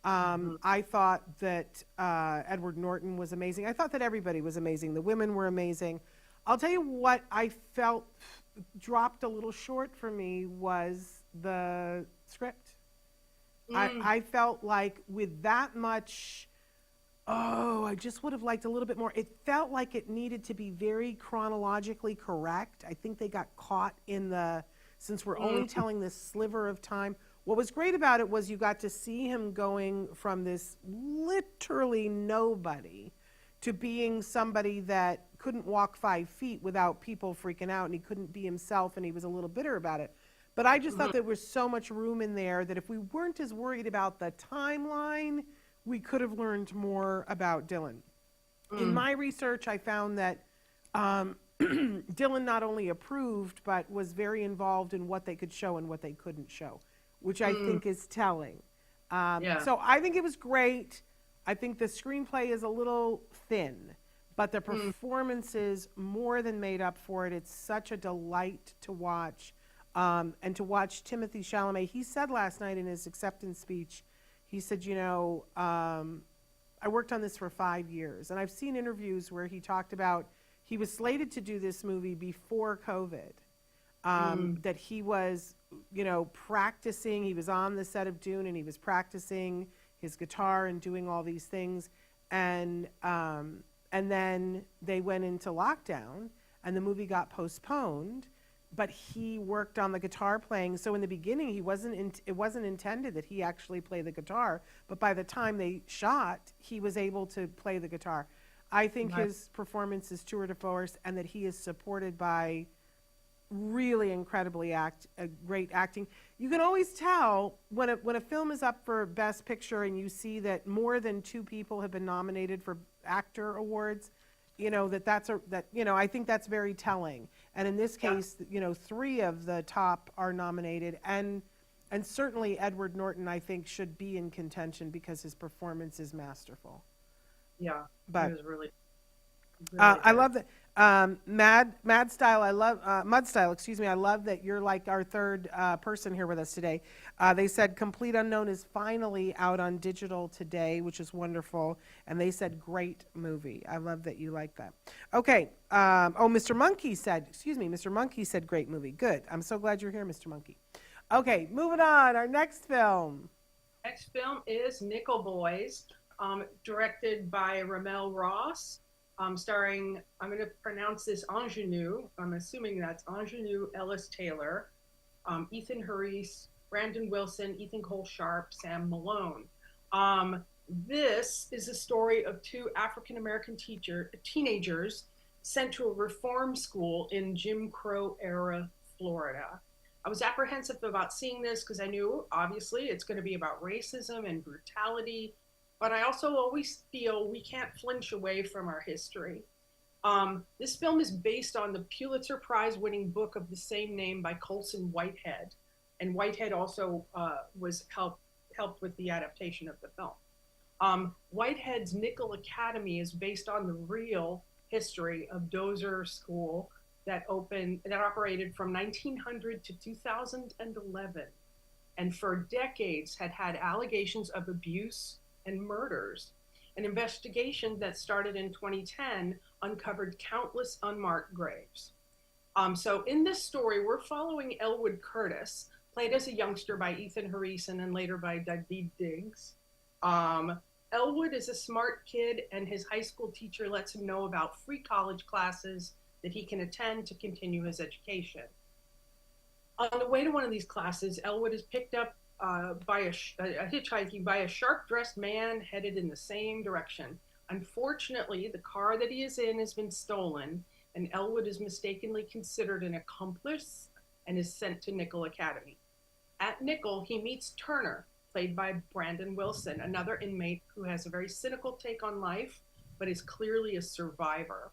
I thought that Edward Norton was amazing. I thought that everybody was amazing. The women were amazing. I'll tell you what I felt dropped a little short for me was the script. I felt like with that much, I just would have liked a little bit more. It felt like it needed to be very chronologically correct. I think they got caught since we're only telling this sliver of time. What was great about it was you got to see him going from this literally nobody to being somebody that couldn't walk 5 feet without people freaking out, and he couldn't be himself, and he was a little bitter about it. But I just thought there was so much room in there that if we weren't as worried about the timeline, we could have learned more about Dylan. In my research, I found that Dylan not only approved, but was very involved in what they could show and what they couldn't show, which I think is telling. So I think it was great. I think the screenplay is a little thin, but the performances more than made up for it. It's such a delight to watch. And to watch Timothée Chalamet. He said last night in his acceptance speech, he said, I worked on this for 5 years. And I've seen interviews where he talked about he was slated to do this movie before COVID, that he was, practicing. He was on the set of Dune, and he was practicing his guitar and doing all these things. And then they went into lockdown, and the movie got postponed. But he worked on the guitar playing. So in the beginning, it wasn't intended that he actually play the guitar. But by the time they shot, he was able to play the guitar. I think his performance is tour de force, and that he is supported by really incredibly great acting. You can always tell when a film is up for Best Picture and you see that more than 2 people have been nominated for actor awards. I think that's very telling. And in this case, 3 of the top are nominated, and certainly Edward Norton, I think, should be in contention because his performance is masterful. Yeah, but it was really I love that. Mad Style, Mud Style, excuse me. I love that you're like our third person here with us today. They said Complete Unknown is finally out on digital today, which is wonderful. And they said great movie. I love that you like that. Okay. Mr. Monkey said great movie. Good. I'm so glad you're here, Mr. Monkey. Okay, moving on. Our next film. Next film is Nickel Boys, directed by Ramel Ross. Starring, I'm going to pronounce this Ingenue. I'm assuming that's Ingenue Ellis Taylor, Ethan Harris, Brandon Wilson, Ethan Cole Sharp, Sam Malone. This is a story of two African American teenagers sent to a reform school in Jim Crow era Florida. I was apprehensive about seeing this because I knew obviously it's going to be about racism and brutality, but I also always feel we can't flinch away from our history. This film is based on the Pulitzer Prize winning book of the same name by Colson Whitehead. And Whitehead also was helped with the adaptation of the film. Whitehead's Nickel Academy is based on the real history of Dozer School that operated from 1900 to 2011, and for decades had allegations of abuse and murders. An investigation that started in 2010 uncovered countless unmarked graves. So in this story, we're following Elwood Curtis, played as a youngster by Ethan Harrison and later by David Diggs. Elwood is a smart kid, and his high school teacher lets him know about free college classes that he can attend to continue his education. On the way to one of these classes, Elwood is picked up by a hitchhiking by a sharp-dressed man headed in the same direction. Unfortunately, the car that he is in has been stolen, and Elwood is mistakenly considered an accomplice and is sent to Nickel Academy. At Nickel, he meets Turner, played by Brandon Wilson, another inmate who has a very cynical take on life, but is clearly a survivor.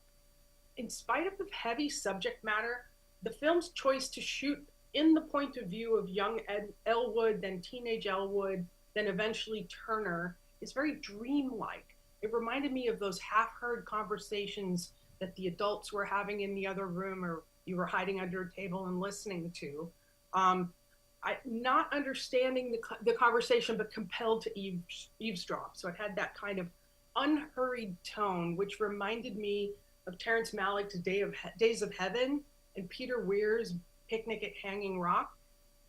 In spite of the heavy subject matter, the film's choice to shoot in the point of view of young Elwood, then teenage Elwood, then eventually Turner, is very dreamlike. It reminded me of those half-heard conversations that the adults were having in the other room, or you were hiding under a table and listening to. Not understanding the conversation, but compelled to eavesdrop. So it had that kind of unhurried tone, which reminded me of Terrence Malick's Days of Heaven and Peter Weir's Picnic at Hanging Rock.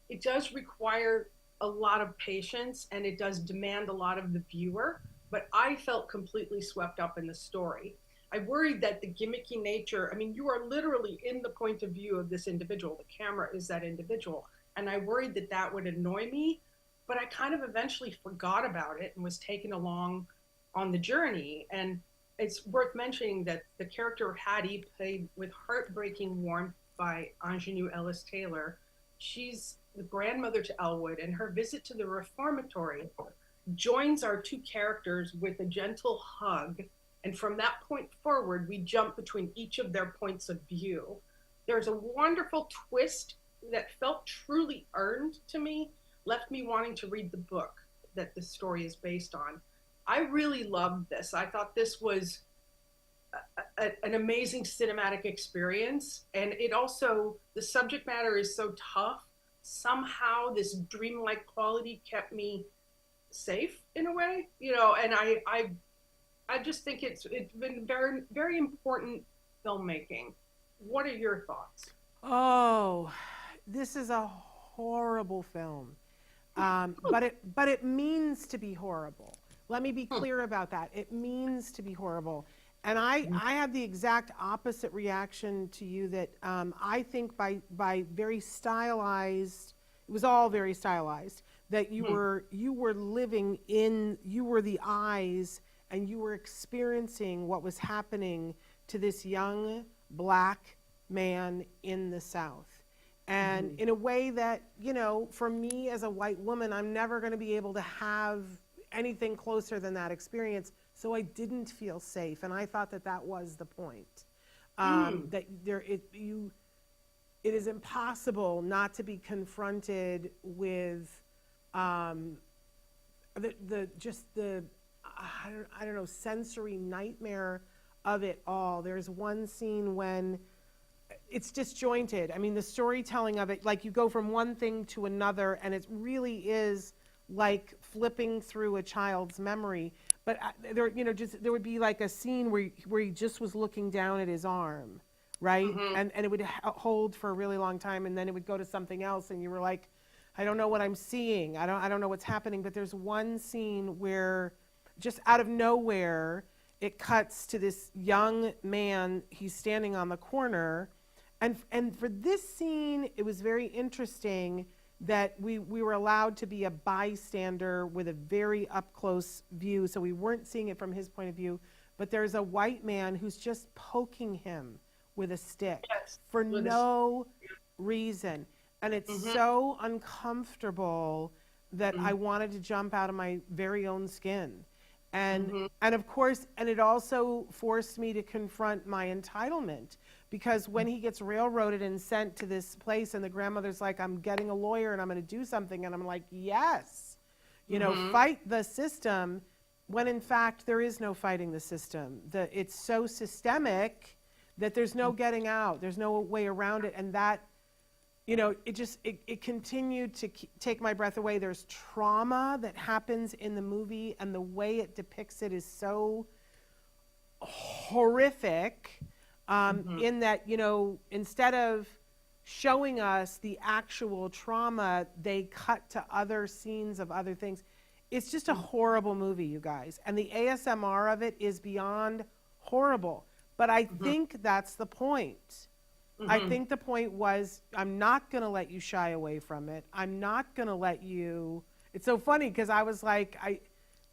It does require a lot of patience, and it does demand a lot of the viewer, but I felt completely swept up in the story. I worried that the gimmicky nature, I mean, you are literally in the point of view of this individual. The camera is that individual. And I worried that that would annoy me, but I kind of eventually forgot about it and was taken along on the journey. And it's worth mentioning that the character of Hattie, played with heartbreaking warmth by Ingenue Ellis Taylor, she's the grandmother to Elwood, and her visit to the reformatory joins our two characters with a gentle hug. And from that point forward, we jump between each of their points of view. There's a wonderful twist that felt truly earned to me, left me wanting to read the book that the story is based on. I really loved this. I thought this was an amazing cinematic experience. And it also, the subject matter is so tough. Somehow this dreamlike quality kept me safe in a way, and I just think it's been very, very important filmmaking. What are your thoughts? Oh, this is a horrible film, but it means to be horrible. Let me be clear about that. It means to be horrible, and I have the exact opposite reaction to you. That I think by very stylized, it was all very stylized. That you were living in, you were the eyes, and you were experiencing what was happening to this young black man in the South. And in a way that, for me as a white woman, I'm never going to be able to have anything closer than that experience. So I didn't feel safe. And I thought that was the point. That it is impossible not to be confronted with I don't know, sensory nightmare of it all. There's one scene when it's disjointed. I mean, the storytelling of it, like you go from one thing to another, and it really is like flipping through a child's memory. But there would be like a scene where he just was looking down at his arm, right? And it would hold for a really long time, and then it would go to something else, and you were like, I don't know what I'm seeing. I don't know what's happening. But there's one scene where, just out of nowhere, it cuts to this young man. He's standing on the corner. And for this scene, it was very interesting that we were allowed to be a bystander with a very up close view, so we weren't seeing it from his point of view, but there's a white man who's just poking him with a stick Yes. for With a no reason. And it's Mhm. so uncomfortable that I Mhm. wanted to jump out of my very own skin. And Mhm. and of course, and it also forced me to confront my entitlement, because when he gets railroaded and sent to this place and the grandmother's like, I'm getting a lawyer and I'm going to do something, and I'm like, yes, Mhm. fight the system, when in fact there is no fighting the system. It's so systemic that there's no getting out, there's no way around it. And that, it continued to take my breath away. There's trauma that happens in the movie, and the way it depicts it is so horrific, Mhm. in that, instead of showing us the actual trauma, they cut to other scenes of other things. It's just a horrible movie, you guys. And the ASMR of it is beyond horrible. But I Mhm. think that's the point. I Mhm. think the point was, I'm not going to let you shy away from it. I'm not going to let you. It's so funny because I was like, I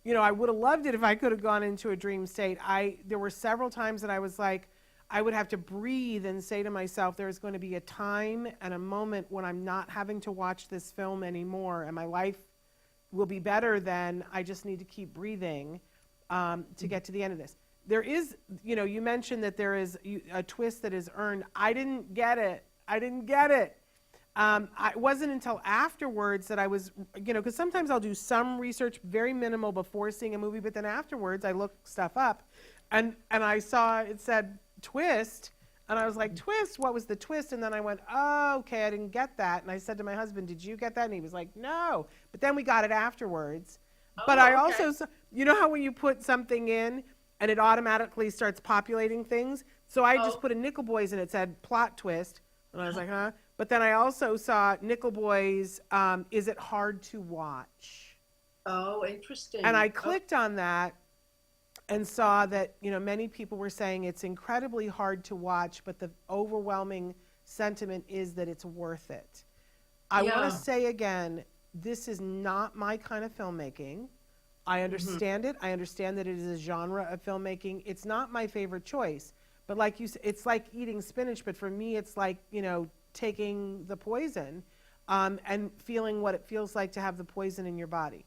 would have loved it if I could have gone into a dream state. There were several times that I was like, I would have to breathe and say to myself, there's going to be a time and a moment when I'm not having to watch this film anymore, and my life will be better. Then I just need to keep breathing, to get to the end of this. There is, you mentioned that there is a twist that is earned. I didn't get it. It wasn't until afterwards that I was, because sometimes I'll do some research, very minimal, before seeing a movie, but then afterwards I look stuff up, and I saw it said twist, and I was like, twist? What was the twist? And then I went, oh, okay, I didn't get that. And I said to my husband, did you get that? And he was like, no. But then we got it afterwards. But I Oh, okay. also, you know how when you put something in and it automatically starts populating things? So I just Oh. put a Nickel Boys and it said plot twist. And I was like, huh? But then I also saw Nickel Boys, Is It Hard to Watch? Oh, And interesting. I clicked on that and saw that, many people were saying it's incredibly hard to watch, but the overwhelming sentiment is that it's worth it. I want to Yeah. say again, this is not my kind of filmmaking. I Mhm. understand it. I understand that it is a genre of filmmaking. It's not my favorite choice, but like you said, it's like eating spinach. But for me, it's like, taking the poison, and feeling what it feels like to have the poison in your body.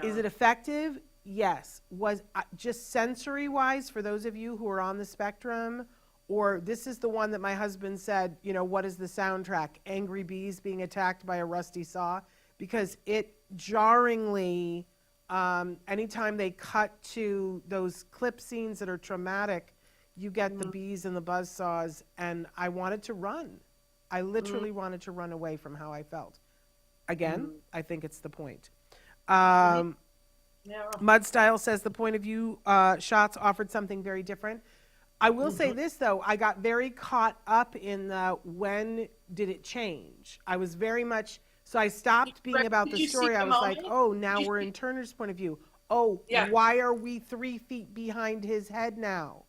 Is Yeah. it effective? Yes. Was just sensory wise, for those of you who are on the spectrum, or this is the one that my husband said, what is the soundtrack? Angry bees being attacked by a rusty saw, because it jarringly, anytime they cut to those clip scenes that are traumatic, you get the Mhm. bees and the buzz saws, and I wanted to run. I Mhm. literally wanted to run away from how I felt. Again, Mhm. I think it's the point. Mhm. Um, Yeah. Mud Style says the point of view shots offered something very different. I will say Mhm. this, though. I got very caught up in the when did it change? I was very much, so I stopped being about Did the you see story. I the was like, moment? oh, Did now you we're see? in Turner's point of view. Oh, Yeah. why are we 3 feet behind his head now?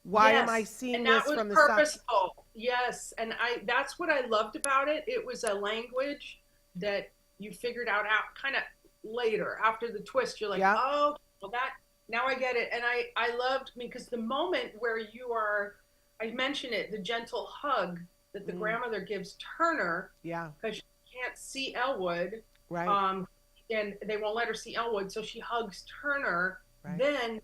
Why am I Yes. And seeing that this was from the side? purposeful. Yes. And that's what I loved about it. It was a language that you figured out kind of later after the twist. You're like, Yeah. oh, well, that, now I get it. And I loved, because the moment where you are, I mentioned it, the gentle hug that the Mm, grandmother gives Turner, yeah. because she can't see Elwood, Right. um, and they won't let her see Elwood. So she hugs Turner. Right. Then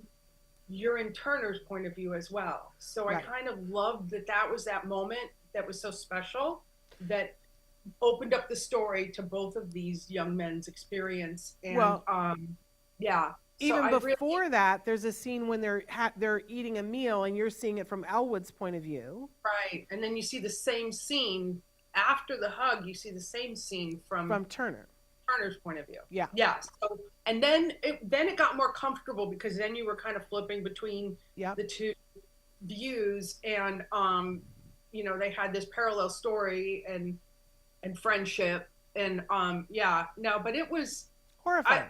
you're in Turner's point of view as well. So I Right. kind of loved that that was that moment that was so special, that opened up the story to both of these young men's experience. And Well, yeah, so even I really, before that, there's a scene when they're eating a meal, and you're seeing it from Elwood's point of view, right. And then you see the same scene after the hug, you see the same scene from from Turner. Turner's point of view. Yeah. Yeah. So, and then it got more comfortable, because then you were kind of flipping between Yep. the two views, and they had this parallel story and friendship, and yeah, no, but I Horrifying.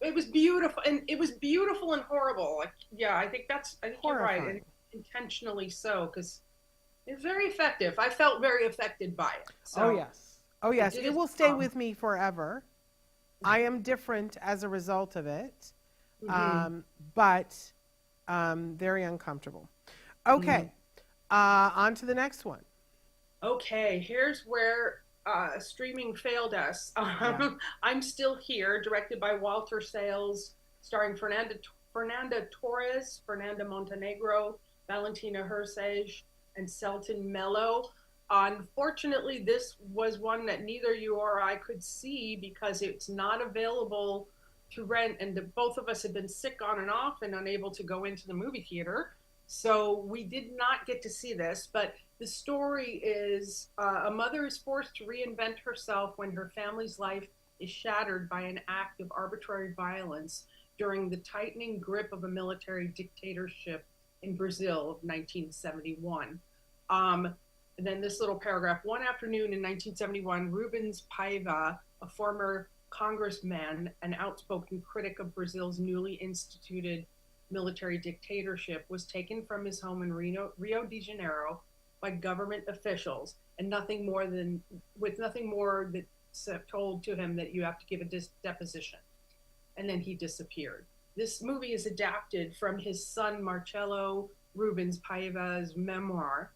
it was beautiful, and it was beautiful and horrible, like, yeah, I think you're right, and Horrifying. intentionally so, because it's very effective. I felt very affected by it, Oh, so yes. Oh, It yes, did it its will stay job. with me forever. I am different as a result of it, Hmm. but very uncomfortable. Hmm. Okay, on to the next one. Okay, here's where streaming failed us. Yeah. I'm Still Here, directed by Walter Sales, starring Fernanda Torres, Fernanda Montenegro, Valentina Hersage, and Selton Mello. Unfortunately, this was one that neither you or I could see because it's not available to rent, and both of us have been sick on and off and unable to go into the movie theater. So we did not get to see this, but the story is a mother is forced to reinvent herself when her family's life is shattered by an act of arbitrary violence during the tightening grip of a military dictatorship in Brazil of 1971. And then this little paragraph: one afternoon in 1971, Rubens Paiva, a former congressman, an outspoken critic of Brazil's newly instituted military dictatorship, was taken from his home in Rio de Janeiro by government officials, and nothing more than with nothing more that told to him that you have to give a deposition, and then he disappeared. This movie is adapted from his son Marcelo Rubens Paiva's memoir.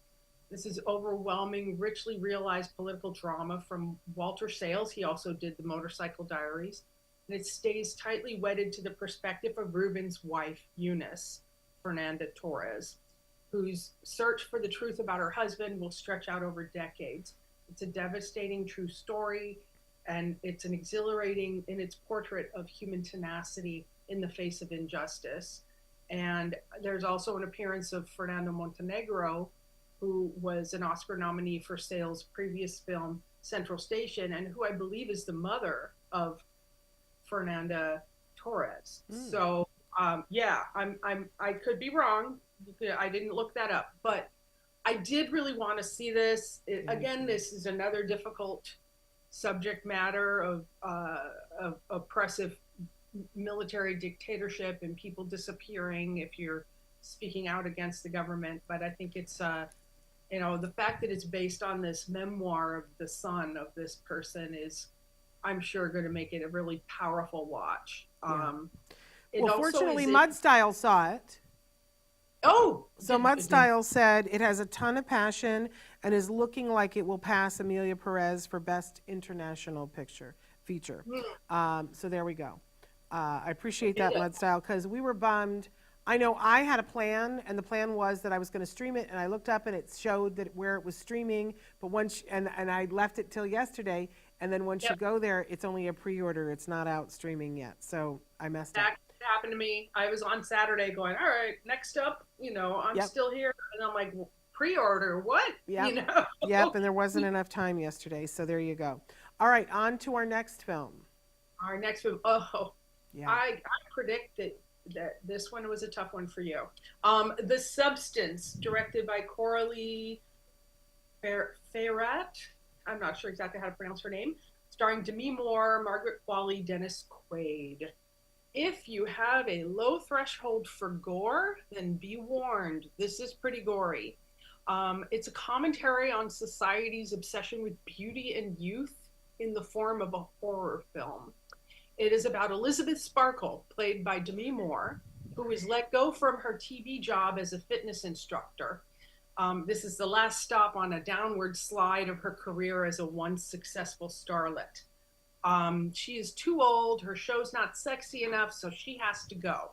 This is overwhelming, richly realized political drama from Walter Sales. He also did the Motorcycle Diaries. And it stays tightly wedded to the perspective of Rubens' wife, Eunice, Fernanda Torres, whose search for the truth about her husband will stretch out over decades. It's a devastating true story, and it's an exhilarating in its portrait of human tenacity in the face of injustice. And there's also an appearance of Fernando Montenegro, who was an Oscar nominee for Sales' previous film, Central Station, and who I believe is the mother of Fernanda Torres. Mm. So yeah, I could be wrong. I didn't look that up, but I did really want to see this. Again, this is another difficult subject matter of oppressive military dictatorship and people disappearing if you're speaking out against the government. But I think it's the fact that it's based on this memoir of the son of this person is, I'm sure, going to make it a really powerful watch. Yeah. It Well, also fortunately, is Mudstyle saw it. Oh, So Mudstyle said it has a ton of passion and is looking like it will pass Amelia Perez for Best International Picture Feature. So there we go. I appreciate that, Mudstyle, because we were bummed. I know I had a plan, and the plan was that I was going to stream it, and I looked up and it showed that where it was streaming, but once and I left it till yesterday, and then once you go there, it's only a pre-order. It's not out streaming yet, so I messed up. That happened to me. I was on Saturday going, all right, next up, I'm still here, and I'm like, well, pre-order what? Yep. Yep, and there wasn't enough time yesterday, so there you go. All right, on to our next film. Our next film. Yeah. I predict that this one was a tough one for you. The Substance, directed by Coralie Ferrat. I'm not sure exactly how to pronounce her name. Starring Demi Moore, Margaret Qualley, Dennis Quaid. If you have a low threshold for gore, then be warned. This is pretty gory. It's a commentary on society's obsession with beauty and youth in the form of a horror film. It is about Elizabeth Sparkle, played by Demi Moore, who is let go from her TV job as a fitness instructor. This is the last stop on a downward slide of her career as a once successful starlet. She is too old, her show's not sexy enough, so she has to go.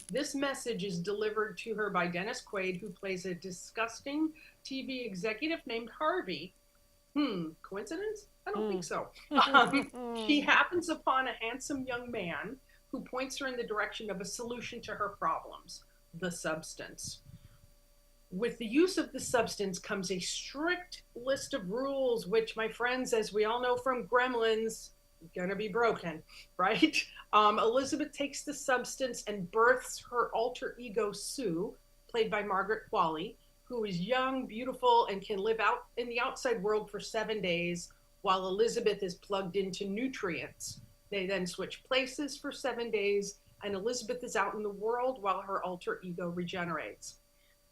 This message is delivered to her by Dennis Quaid, who plays a disgusting TV executive named Harvey. Coincidence? I don't think so. She happens upon a handsome young man who points her in the direction of a solution to her problems: the substance. With the use of the substance comes a strict list of rules, which, my friends, as we all know from Gremlins, gonna be broken, right? Elizabeth takes the substance and births her alter ego, Sue, played by Margaret Qualley, who is young, beautiful, and can live out in the outside world for 7 days, while Elizabeth is plugged into nutrients. They then switch places for 7 days, and Elizabeth is out in the world while her alter ego regenerates.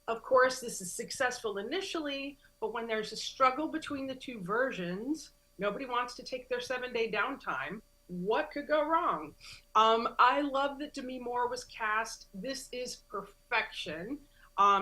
Of course, this is successful initially, but when there's a struggle between the two versions, Nobody wants to take their 7-day downtime. What could go wrong? I love that Demi Moore was cast. This is perfection.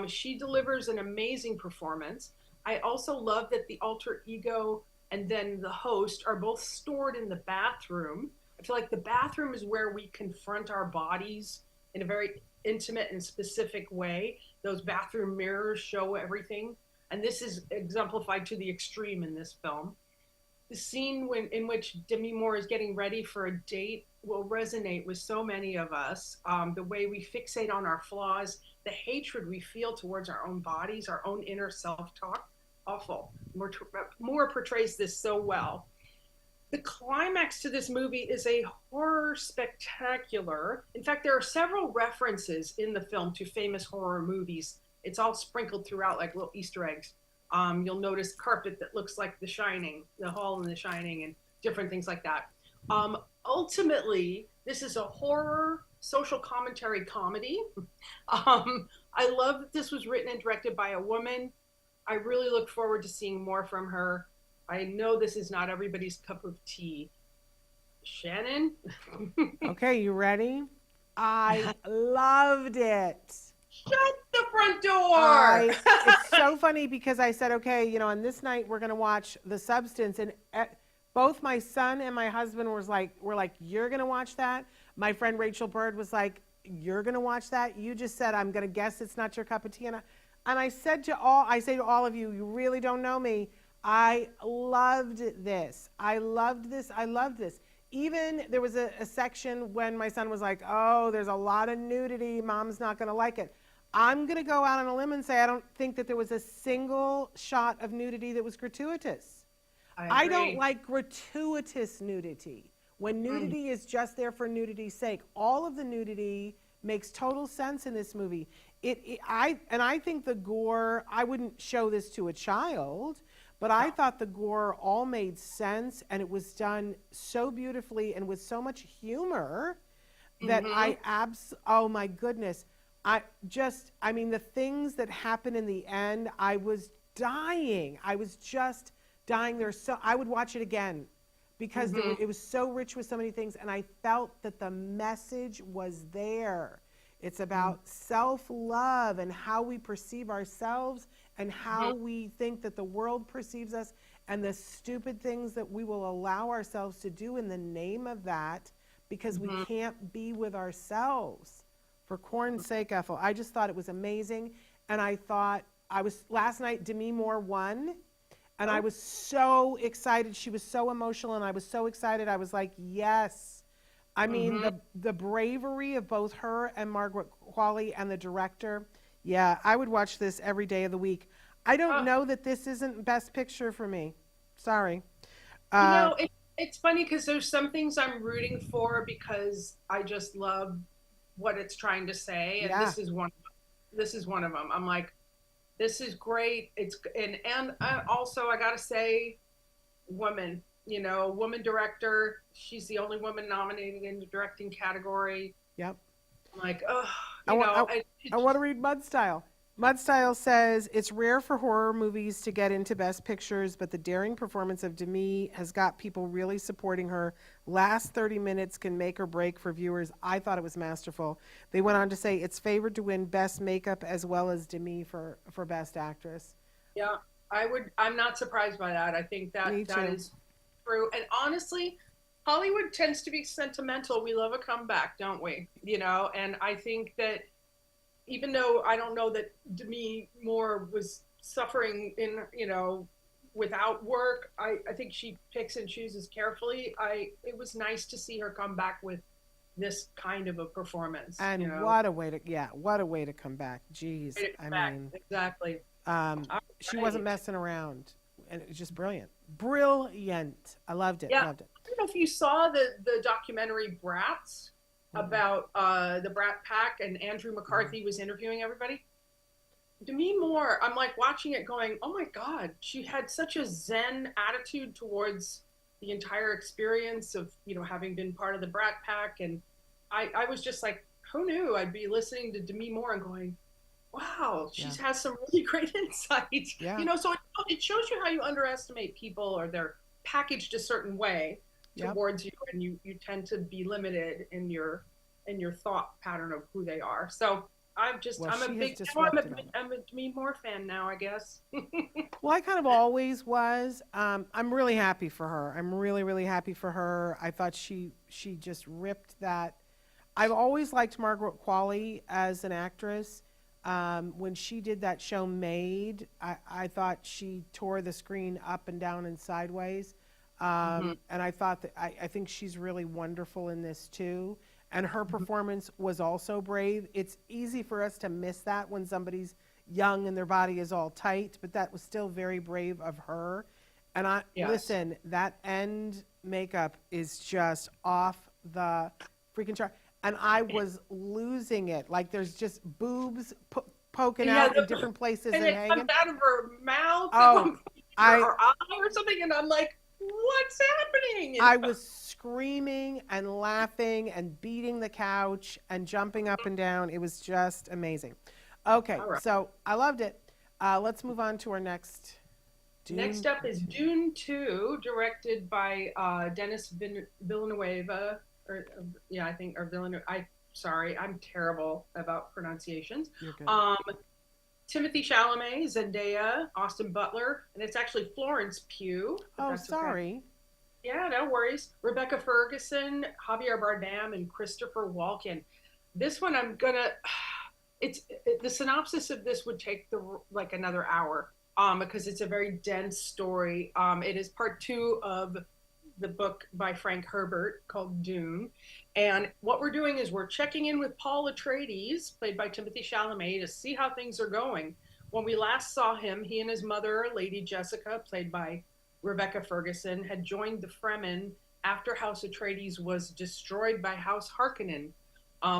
She delivers an amazing performance. I also love that the alter ego and then the host are both stored in the bathroom. I feel like the bathroom is where we confront our bodies in a very intimate and specific way. Those bathroom mirrors show everything. And this is exemplified to the extreme in this film. The scene in which Demi Moore is getting ready for a date will resonate with so many of us. The way we fixate on our flaws, the hatred we feel towards our own bodies, our own inner self-talk, awful. Moore portrays this so well. The climax to this movie is a horror spectacular. In fact, there are several references in the film to famous horror movies. It's all sprinkled throughout like little Easter eggs. You'll notice carpet that looks like The Shining, the hall in The Shining, and different things like that. Ultimately, this is a horror social commentary comedy. I love that this was written and directed by a woman. I really look forward to seeing more from her. I know this is not everybody's cup of tea. Shannon? Okay, you ready? I loved it. Shut the front door! It's so funny because I said, okay, you know, on this night we're going to watch The Substance, and both my son and my husband were like, you're going to watch that? My friend Rachel Bird was like, you're going to watch that? You just said, I'm going to guess it's not your cup of tea. And I say to all of you, you really don't know me. I loved this. I loved this. I loved this. Even there was a section when my son was like, oh, there's a lot of nudity. Mom's not going to like it. I'm going to go out on a limb and say I don't think that there was a single shot of nudity that was gratuitous. I don't like gratuitous nudity. When nudity is just there for nudity's sake, all of the nudity makes total sense in this movie. I think the gore, I wouldn't show this to a child, but I thought the gore all made sense, and it was done so beautifully and with so much humor that oh my goodness. I mean, the things that happened in the end, I was dying. I was just dying. I would watch it again because it was so rich with so many things, and I felt that the message was there. It's about self-love and how we perceive ourselves and how we think that the world perceives us, and the stupid things that we will allow ourselves to do in the name of that because we can't be with ourselves. For corn's sake, Ethel, I just thought it was amazing. And I thought, last night, Demi Moore won. And I was so excited. She was so emotional, and I was so excited. I was like, yes. I mean, the bravery of both her and Margaret Qualley and the director. Yeah, I would watch this every day of the week. I don't know that this isn't Best Picture for me. Sorry. It's funny because there's some things I'm rooting for because I just love what it's trying to say, and this is one of them. I'm like, this is great. And also I gotta say, woman director. She's the only woman nominated in the directing category. Yep. I'm like, I want to read Mudstyle. Mudstyle says, it's rare for horror movies to get into Best Pictures, but the daring performance of Demi has got people really supporting her. Last 30 minutes can make or break for viewers. I thought it was masterful. They went on to say it's favored to win Best Makeup as well as Demi for Best Actress. Yeah, I'm not surprised by that. I think that is true. And honestly, Hollywood tends to be sentimental. We love a comeback, don't we? And I think that even though I don't know that Demi Moore was suffering without work, I think she picks and chooses carefully. It was nice to see her come back with this kind of a performance. And what a way to come back. Jeez. Exactly. She wasn't messing around, and it was just brilliant. Brilliant. I loved it. Yeah. Loved it. I don't know if you saw the documentary Brats about the Brat Pack, and Andrew McCarthy was interviewing everybody. Demi Moore, I'm like watching it going, oh my God, she had such a zen attitude towards the entire experience of, having been part of the Brat Pack. And I was just like, who knew I'd be listening to Demi Moore and going, wow, she has some really great insight. Yeah. So it shows you how you underestimate people or their packaged a certain way Yep. towards you, and you tend to be limited in your thought pattern of who they are. So Well, I'm a she has big now disrupted all that. I'm a Demi Moore fan now, I guess. Well, I kind of always was. I'm really happy for her. I'm really, really happy for her. I thought she just ripped that. I've always liked Margaret Qualley as an actress. When she did that show Made, I thought she tore the screen up and down and sideways. Hmm. And I thought that I think she's really wonderful in this too. And her performance was also brave. It's easy for us to miss that when somebody's young and their body is all tight, but that was still very brave of her. And I Yes. listen, that end makeup is just off the freaking chart. And I was losing it. Like there's just boobs poking Yeah, out in different places and and it comes hanging. out of her mouth Oh, I or eye or something, and I'm like, what's happening? And I was screaming and laughing and beating the couch and jumping up and down. It was just amazing. Okay, all right. so I loved it. Let's move on to our next Next Dune up is 2. Dune 2, directed by Dennis Villanueva, or yeah, I think, or Villeneuve. Sorry, I'm terrible about pronunciations. You're good. Um, Timothy Chalamet, Zendaya, Austin Butler, and it's actually Florence Pugh, but Oh, that's okay. sorry. Yeah, no worries. Rebecca Ferguson, Javier Bardem, and Christopher Walken. This one I'm gonna. The synopsis of this would take the like another hour, because it's a very dense story. It is part two of the book by Frank Herbert called Dune, and what we're doing is we're checking in with Paul Atreides, played by Timothy Chalamet, to see how things are going. When we last saw him, he and his mother, Lady Jessica, played by Rebecca Ferguson, had joined the Fremen after House Atreides was destroyed by House Harkonnen.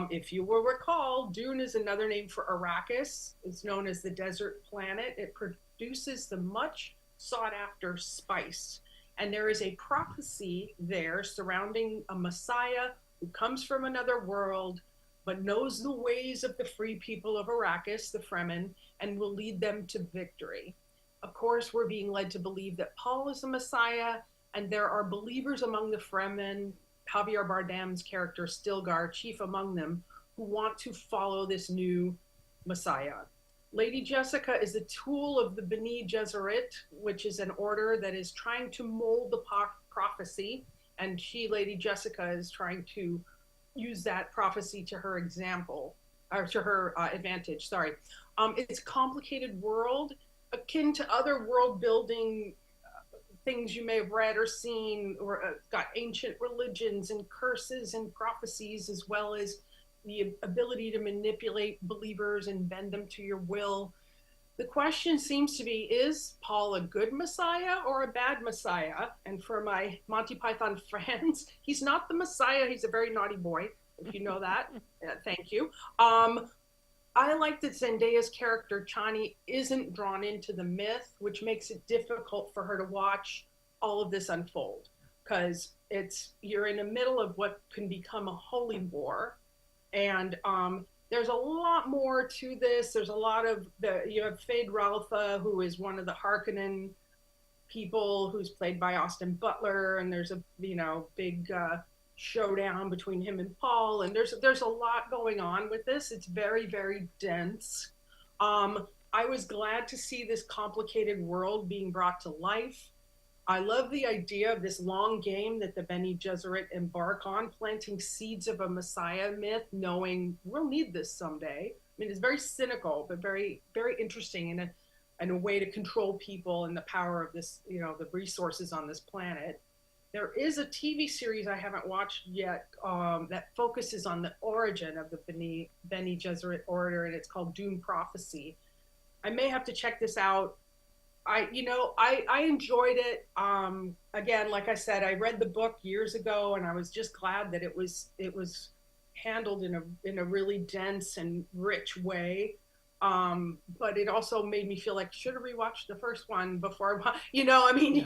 If you will recall, Dune is another name for Arrakis. It's known as the desert planet. It produces the much sought after spice. And there is a prophecy there surrounding a Messiah who comes from another world but knows the ways of the free people of Arrakis, the Fremen, and will lead them to victory. Of course, we're being led to believe that Paul is the Messiah, and there are believers among the Fremen, Javier Bardem's character, Stilgar, chief among them, who want to follow this new Messiah. Lady Jessica is a tool of the Bene Gesserit, which is an order that is trying to mold the prophecy, and she, Lady Jessica, is trying to use that prophecy to her example, or to her advantage. Sorry. It's a complicated world, akin to other world building things you may have read or seen, or got ancient religions and curses and prophecies, as well as the ability to manipulate believers and bend them to your will. The question seems to be, is Paul a good Messiah or a bad Messiah? And for my Monty Python fans, he's not the Messiah. He's a very naughty boy, if you know that. Thank you. I like that Zendaya's character, Chani, isn't drawn into the myth, which makes it difficult for her to watch all of this unfold. Because you're in the middle of what can become a holy war. And there's a lot more to this. There's a lot of you have Fade Ralpha, who is one of the Harkonnen people, who's played by Austin Butler, and there's a big showdown between him and Paul, and there's a lot going on with this. It's very, very dense. I was glad to see this complicated world being brought to life. I love the idea of this long game that the Bene Gesserit embark on, planting seeds of a Messiah myth, knowing we'll need this someday. I mean, it's very cynical, but very, very interesting, and a way to control people and the power of this, the resources on this planet. There is a TV series I haven't watched yet that focuses on the origin of the Bene Gesserit order, and it's called Dune Prophecy. I may have to check this out. I enjoyed it. Again, like I said, I read the book years ago, and I was just glad that it was handled in a really dense and rich way. But it also made me feel like should have rewatched the first one before. I mean, Yeah.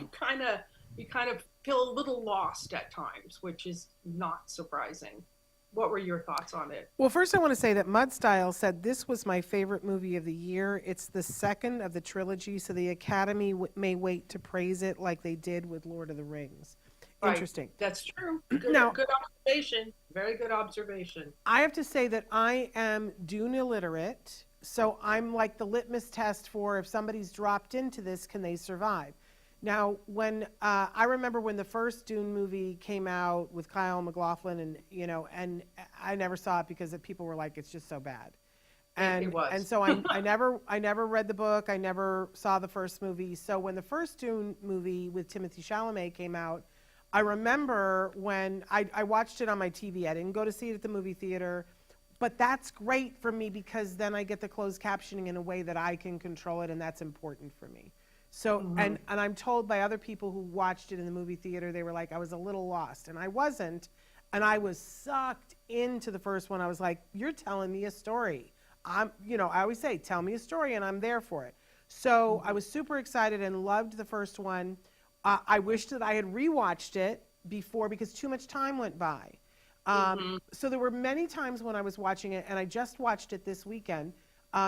you kind of feel a little lost at times, which is not surprising. what were your thoughts on it? Well, first I want to say that Mudstyle said this was my favorite movie of the year. It's the second of the trilogy, so the Academy may wait to praise it like they did with Lord of the Rings. Right. Interesting. That's true. Now, Good observation. Very good observation. I have to say that I am Dune illiterate, so I'm like the litmus test for if somebody's dropped into this, can they survive? Now, when I remember when the first Dune movie came out with Kyle MacLachlan, and and I never saw it because people were like, it's just so bad, It was. and so I never read the book, I never saw the first movie. So when the first Dune movie with Timothée Chalamet came out, I remember when I watched it on my TV. I didn't go to see it at the movie theater, but that's great for me because then I get the closed captioning in a way that I can control it, and that's important for me. So, and I'm told by other people who watched it in the movie theater, they were like, I was a little lost, and I wasn't, and I was sucked into the first one. I was like, you're telling me a story. I always say, tell me a story, and I'm there for it. So I was super excited and loved the first one. I wish that I had rewatched it before because too much time went by. So there were many times when I was watching it, and I just watched it this weekend.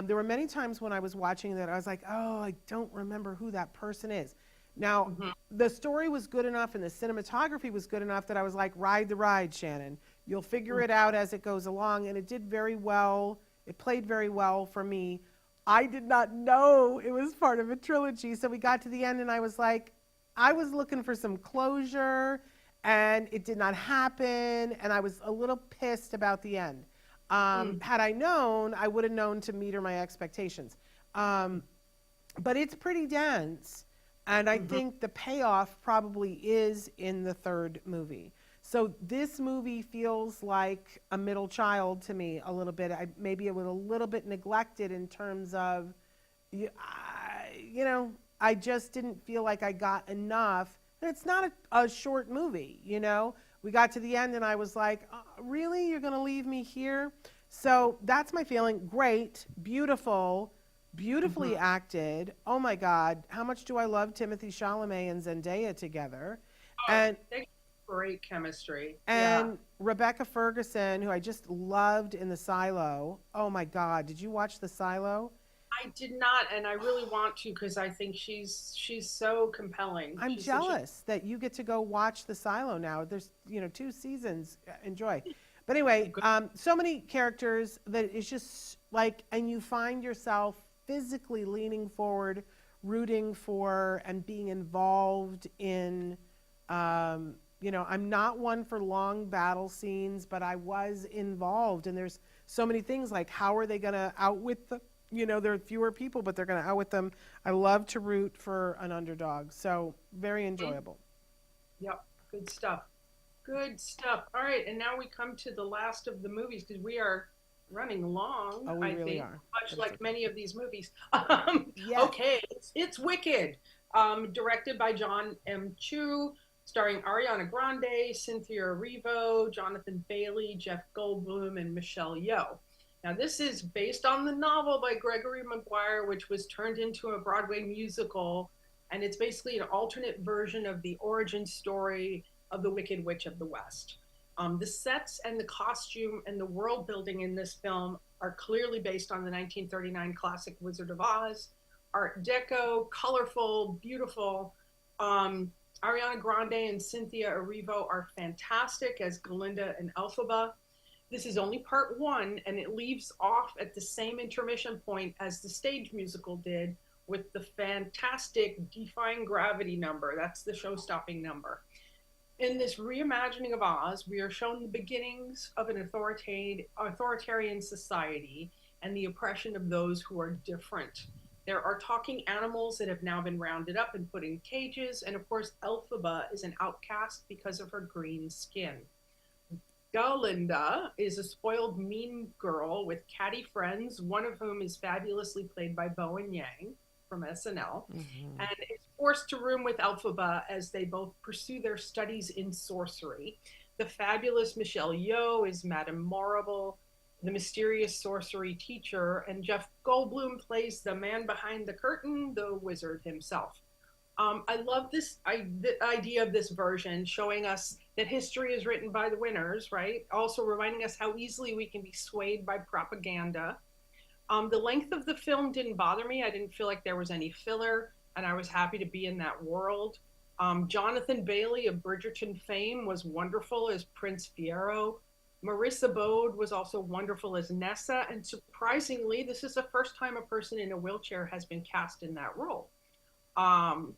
There were many times when I was watching that I was like, oh, I don't remember who that person is. Now, the story was good enough and the cinematography was good enough that I was like, ride the ride, Shannon. You'll figure it out as it goes along. And it did very well. It played very well for me. I did not know it was part of a trilogy. So we got to the end and I was like, I was looking for some closure and it did not happen. And I was a little pissed about the end. Had I known, I would have known to meter my expectations. But it's pretty dense, and I think the payoff probably is in the third movie. So this movie feels like a middle child to me a little bit. Maybe it was a little bit neglected in terms of, I just didn't feel like I got enough. And it's not a short movie, We got to the end and I was like, really? You're going to leave me here? So that's my feeling. Great, beautiful, beautifully acted. Oh my God, how much do I love Timothée Chalamet and Zendaya together? And great chemistry. And Rebecca Ferguson, who I just loved in The Silo. Oh my God, did you watch The Silo? I did not, and I really want to because I think she's so compelling. I'm jealous that you get to go watch The Silo now. There's 2 seasons. Enjoy. But anyway, so many characters that it's just like, and you find yourself physically leaning forward, rooting for, and being involved in. I'm not one for long battle scenes, but I was involved, and there's so many things like how are they going to outwit the. There are fewer people, but they're going to outwit them. I love to root for an underdog. So very enjoyable. Yep. Good stuff. Good stuff. All right. And now we come to the last of the movies because we are running long. Oh, we really are. Much like many of these movies. Yes. Okay. It's Wicked. Directed by John M. Chu, starring Ariana Grande, Cynthia Erivo, Jonathan Bailey, Jeff Goldblum, and Michelle Yeoh. Now, this is based on the novel by Gregory Maguire, which was turned into a Broadway musical, and it's basically an alternate version of the origin story of the Wicked Witch of the West. The sets and the costume and the world building in this film are clearly based on the 1939 classic Wizard of Oz. Art Deco, colorful, beautiful. Ariana Grande and Cynthia Erivo are fantastic as Glinda and Elphaba. This is only part 1, and it leaves off at the same intermission point as the stage musical did with the fantastic Defying Gravity number. That's the show-stopping number. In this reimagining of Oz, we are shown the beginnings of an authoritarian society and the oppression of those who are different. There are talking animals that have now been rounded up and put in cages, and of course, Elphaba is an outcast because of her green skin. Galinda is a spoiled, mean girl with catty friends, one of whom is fabulously played by Bowen Yang from SNL, and is forced to room with Elphaba as they both pursue their studies in sorcery. The fabulous Michelle Yeoh is Madame Morrible, the mysterious sorcery teacher, and Jeff Goldblum plays the man behind the curtain, the wizard himself. I love the idea of this version, showing us that history is written by the winners, right? Also reminding us how easily we can be swayed by propaganda. The length of the film didn't bother me. I didn't feel like there was any filler, and I was happy to be in that world. Jonathan Bailey of Bridgerton fame was wonderful as Prince Fiero. Marissa Bode was also wonderful as Nessa, and surprisingly, this is the first time a person in a wheelchair has been cast in that role. Um,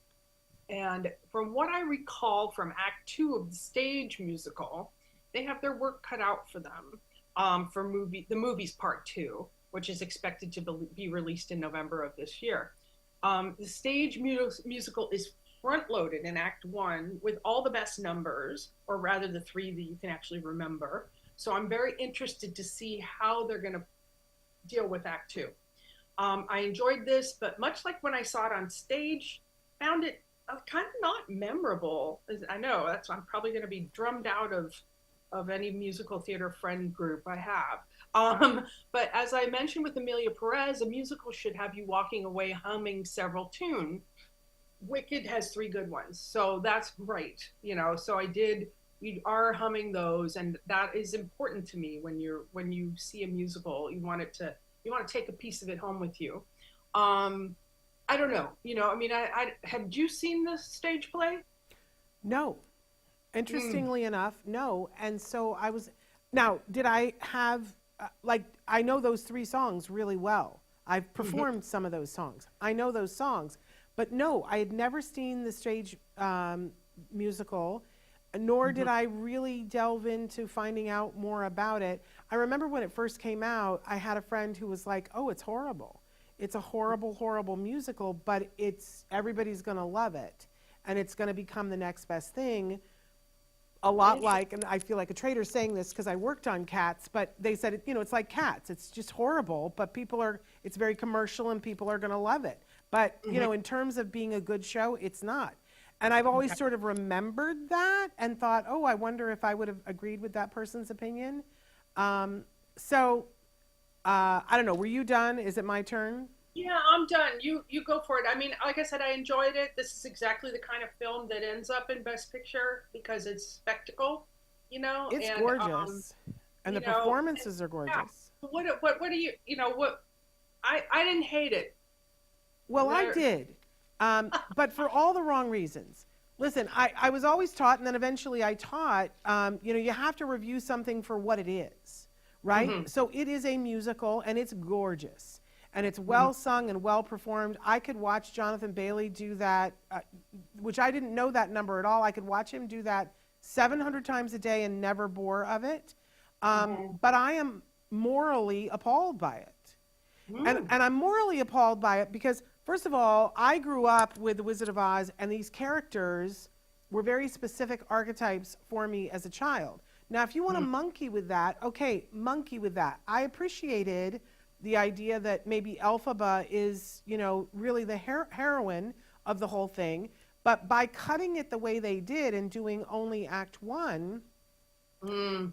and from what I recall from Act Two of the stage musical, they have their work cut out for them for the movie's Part Two, which is expected to be released in November of this year. The stage musical is front loaded in Act One with all the best numbers, or rather the three that you can actually remember. So I'm very interested to see how they're going to deal with Act Two. I enjoyed this, but much like when I saw it on stage, found it kind of not memorable. I know I'm probably going to be drummed out of any musical theater friend group I have. But as I mentioned with Amelia Perez, a musical should have you walking away humming several tunes. Wicked has three good ones, so that's great. So we are humming those, and that is important to me when you see a musical. You want to take a piece of it home with you. I don't know. I mean, I had you seen the stage play? No. Interestingly enough, no. And so I was, now, did I have, I know those three songs really well. I've performed some of those songs. I know those songs. But no, I had never seen the stage musical, nor did I really delve into finding out more about it. I remember when it first came out, I had a friend who was like, oh, it's horrible. It's a horrible, horrible musical, but everybody's going to love it. And it's going to become the next best thing. A lot like, and I feel like a traitor saying this because I worked on Cats, but they said, it's like Cats. It's just horrible, but it's very commercial and people are going to love it. But, in terms of being a good show, it's not. And I've always sort of remembered that and thought, oh, I wonder if I would have agreed with that person's opinion. I don't know. Were you done? Is it my turn? Yeah, I'm done. You go for it. I mean, like I said, I enjoyed it. This is exactly the kind of film that ends up in Best Picture because it's spectacle, It's and gorgeous. And the performances are gorgeous. Yeah. What do you, I didn't hate it. Well, I did. But for all the wrong reasons. Listen, I was always taught, and then eventually I taught, you have to review something for what it is, right? So it is a musical, and it's gorgeous. And it's well sung and well performed. I could watch Jonathan Bailey do that, which I didn't know that number at all. I could watch him do that 700 times a day and never bore of it. But I am morally appalled by it. And I'm morally appalled by it because, first of all, I grew up with The Wizard of Oz, and these characters were very specific archetypes for me as a child. Now, if you want to monkey with that, okay, monkey with that. I appreciated the idea that maybe Elphaba is, really the heroine of the whole thing. But by cutting it the way they did and doing only Act One,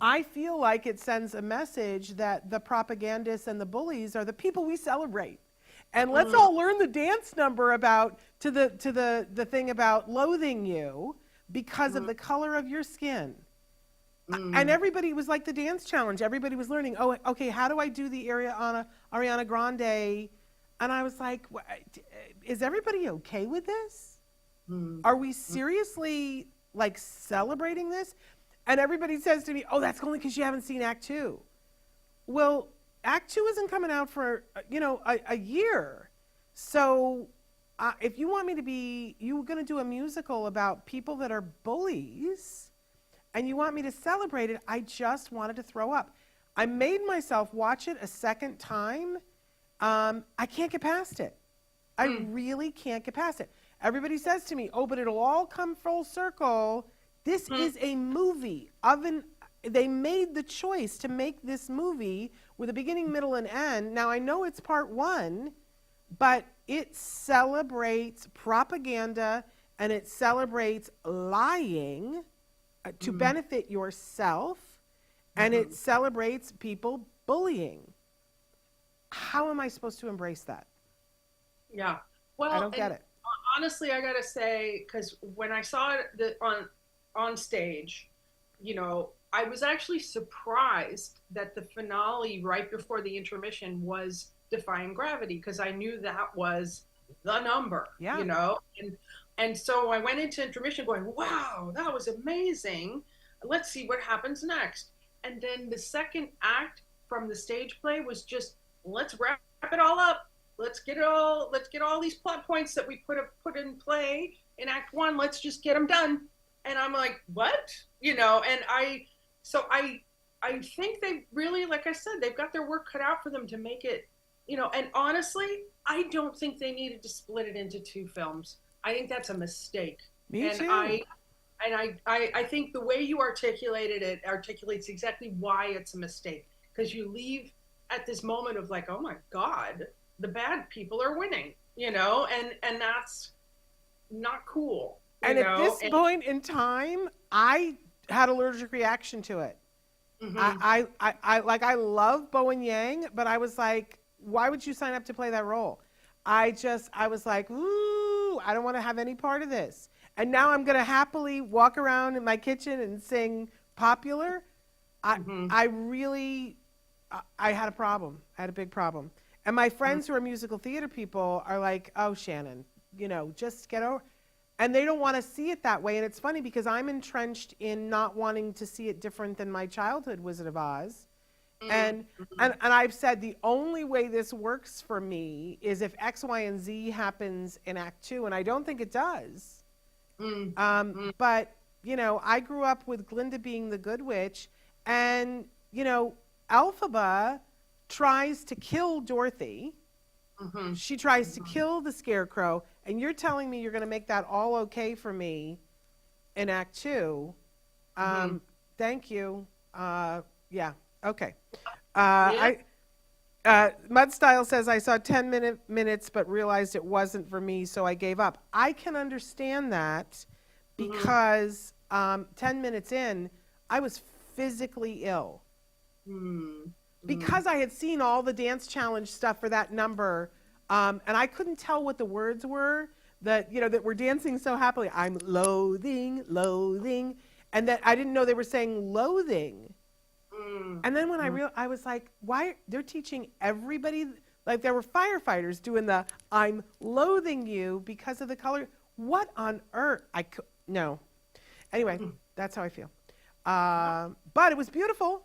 I feel like it sends a message that the propagandists and the bullies are the people we celebrate. And let's all learn the dance number to the thing about loathing you because of the color of your skin. And everybody was like the dance challenge. Everybody was learning, oh, okay, how do I do the Ariana Grande? And I was like, is everybody okay with this? Are we seriously celebrating this? And everybody says to me, oh, that's only because you haven't seen Act Two. Well, Act Two isn't coming out for, a year. So if you want me to you're going to do a musical about people that are bullies, and you want me to celebrate it, I just wanted to throw up. I made myself watch it a second time. I can't get past it. I really can't get past it. Everybody says to me, oh, but it'll all come full circle. This is a movie. They made the choice to make this movie with a beginning, middle, and end. Now, I know it's part one, but it celebrates propaganda and it celebrates lying to benefit yourself, and it celebrates people bullying. How am I supposed to embrace that? Yeah. Well, I don't get it. Honestly, I gotta say, because when I saw it on stage, I was actually surprised that the finale right before the intermission was Defying Gravity, because I knew that was the number, Yeah. and so I went into intermission going, wow, that was amazing. Let's see what happens next. And then the second act from the stage play was just, let's wrap it all up. Let's get all these plot points that we put in play in act one. Let's just get them done. And I'm like, what? And I think they really, like I said, they've got their work cut out for them to make it, and honestly, I don't think they needed to split it into two films. I think that's a mistake. Me And too. I think the way you articulated it articulates exactly why it's a mistake. Because you leave at this moment of like, oh my God, the bad people are winning, and that's not cool. And at this point in time, I had allergic reaction to it. Mhm. I love Bowen Yang, but I was like, why would you sign up to play that role? I was like, ooh, I don't want to have any part of this. And now I'm going to happily walk around in my kitchen and sing popular. I really, I had a problem. I had a big problem. And my friends who are musical theater people are like, oh, Shannon, just get over. And they don't want to see it that way. And it's funny because I'm entrenched in not wanting to see it different than my childhood Wizard of Oz. And I've said the only way this works for me is if X, Y, and Z happens in Act 2, and I don't think it does. But, I grew up with Glinda being the good witch, and, Elphaba tries to kill Dorothy. She tries to kill the Scarecrow, and you're telling me you're going to make that all okay for me in Act 2. Thank you. Yeah, okay. Mudstyle says, I saw 10 minutes but realized it wasn't for me, so I gave up. I can understand that because 10 minutes in, I was physically ill. Because I had seen all the dance challenge stuff for that number, and I couldn't tell what the words were that we're dancing so happily. I'm loathing, loathing, and that I didn't know they were saying loathing. And then when I was like, why? They're teaching everybody, like there were firefighters doing the I'm loathing you because of the color. What on earth? No. Anyway, that's how I feel. But it was beautiful.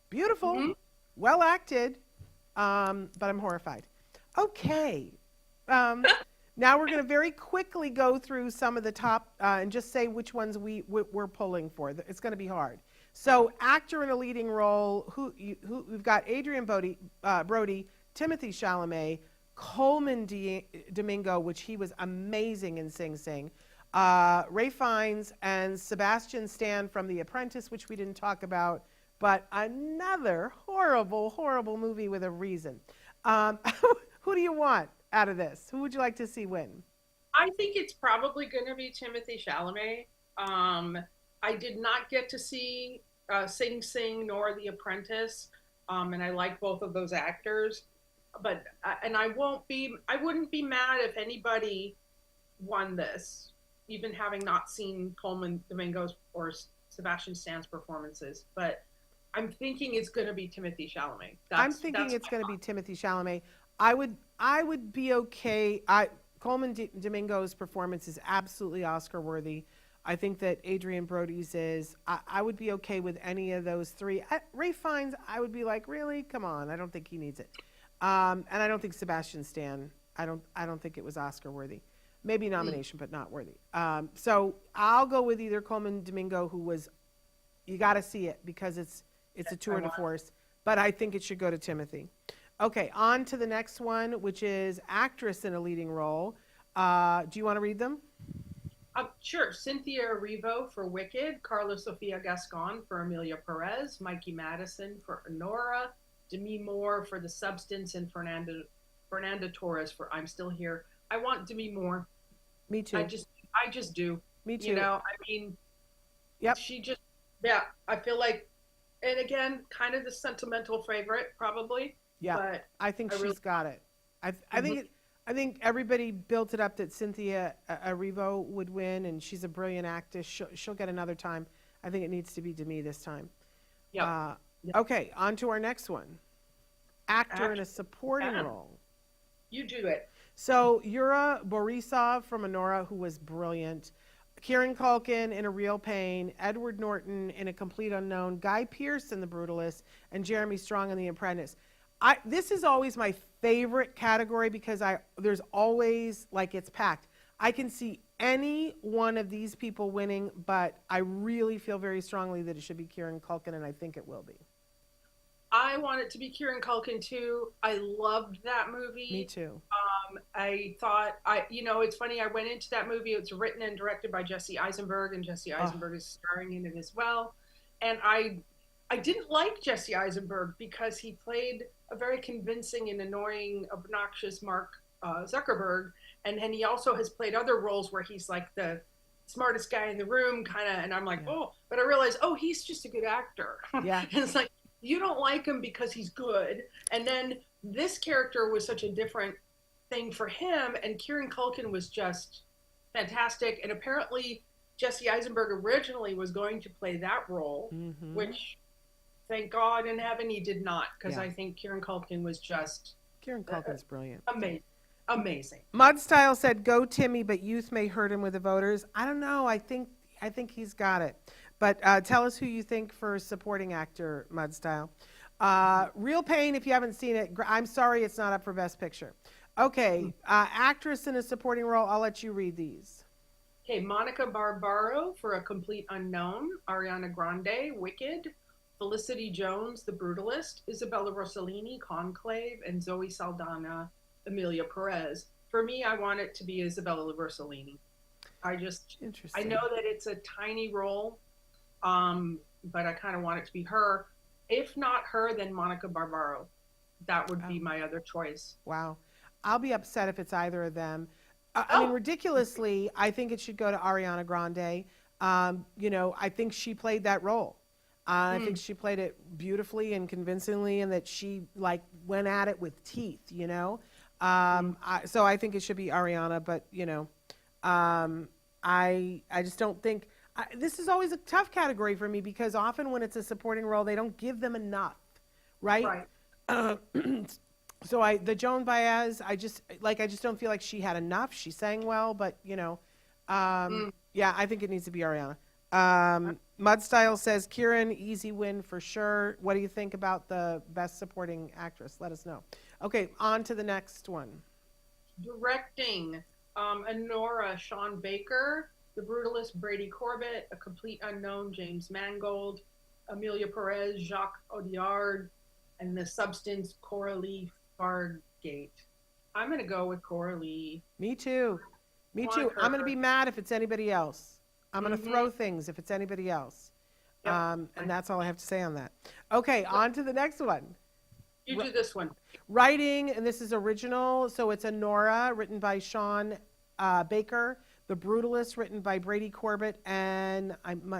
Beautiful. Well acted. But I'm horrified. Okay. Now we're going to very quickly go through some of the top and just say which ones we're pulling for. It's going to be hard. So, actor in a leading role, who we've got Adrian Brody, Timothy Chalamet, Coleman Domingo, which he was amazing in Sing Sing, Ray Fiennes, and Sebastian Stan from The Apprentice, which we didn't talk about, but another horrible, horrible movie with a reason. Who do you want out of this? Who would you like to see win? I think it's probably going to be Timothy Chalamet. I did not get to see Sing Sing nor The Apprentice, and I like both of those actors. But I wouldn't be mad if anybody won this, even having not seen Coleman Domingo's or Sebastian Stan's performances. But I'm thinking it's going to be Timothy Chalamet. I'm thinking it's going to be Timothy Chalamet. I would be okay. Coleman Domingo's performance is absolutely Oscar worthy. I think that Adrian Brody's is. I would be okay with any of those three. Ray Fiennes, I would be like, really? Come on. I don't think he needs it. And I don't think Sebastian Stan. I don't think it was Oscar worthy. Maybe nomination, but not worthy. So I'll go with either Coleman Domingo, who was. You got to see it because it's a tour de force. But I think it should go to Timothy. Okay, on to the next one, which is actress in a leading role. Do you want to read them? Sure. Cynthia Erivo for Wicked, Carla Sofia Gascon for Amelia Perez, Mikey Madison for Honora, Demi Moore for The Substance, and Fernanda Torres for I'm Still Here. I want Demi Moore. Me too. I just do. Me too. You know, I mean, yep. She just, yeah, I feel like, and again, kind of the sentimental favorite, probably. Yeah, but I think she's got it. I think everybody built it up that Cynthia Erivo would win, and she's a brilliant actress. She'll get another time. I think it needs to be Demi this time. Yep. Yep. Okay, on to our next one. Actor in a supporting Yeah. role. You do it. So Yura Borisov from Honora, who was brilliant. Kieran Culkin in A Real Pain, Edward Norton in A Complete Unknown, Guy Pearce in The Brutalist, and Jeremy Strong in The Apprentice. This is always my favorite category because there's always, like, it's packed. I can see any one of these people winning, but I really feel very strongly that it should be Kieran Culkin, and I think it will be. I want it to be Kieran Culkin too. I loved that movie. Me too. I thought it's funny. I went into that movie. It's written and directed by Jesse Eisenberg, and Jesse Eisenberg is starring in it as well. And I didn't like Jesse Eisenberg because he played a very convincing and annoying, obnoxious Mark Zuckerberg, and he also has played other roles where he's like the smartest guy in the room, kind of. And I'm like, oh, but I realized, oh, he's just a good actor. Yeah. And it's like, you don't like him because he's good. And then this character was such a different thing for him, and Kieran Culkin was just fantastic. And apparently Jesse Eisenberg originally was going to play that role, which thank God in heaven he did not, because I think Kieran Culkin was just Kieran Culkin's brilliant. Amazing. Mud Style said, "Go Timmy, but youth may hurt him with the voters." I don't know. I think he's got it. But tell us who you think for supporting actor, Mud Style. Real Pain, if you haven't seen it, I'm sorry it's not up for Best Picture. Okay, actress in a supporting role, I'll let you read these. Okay, Monica Barbaro for A Complete Unknown, Ariana Grande, Wicked, Felicity Jones, The Brutalist, Isabella Rossellini, Conclave, and Zoe Saldana, Emilia Perez. For me, I want it to be Isabella Rossellini. I know that it's a tiny role, but I kind of want it to be her. If not her, then Monica Barbaro. That would be my other choice. Wow. I'll be upset if it's either of them. I mean, ridiculously, I think it should go to Ariana Grande. I think she played that role. I think she played it beautifully and convincingly, and that she went at it with teeth. So I think it should be Ariana. But I just don't think this is always a tough category for me, because often when it's a supporting role, they don't give them enough, right? So the Joan Baez, I just don't feel like she had enough. She sang well, but I think it needs to be Ariana. Mud Style says Kieran, easy win for sure. What do you think about the Best Supporting Actress? Let us know. Okay, on to the next one. Directing, Honora, Sean Baker, The Brutalist, Brady Corbett, A Complete Unknown, James Mangold, Emilia Perez, Jacques Audiard, and The Substance, Coralie Fargate. I'm going to go with Coralie. Me too. I'm going to be mad if it's anybody else. I'm going to throw things if it's anybody else. Yep. And that's all I have to say on that. Okay, on to the next one. You do this one. Writing, and this is original, so it's Honora, written by Sean Baker. The Brutalist, written by Brady Corbett, and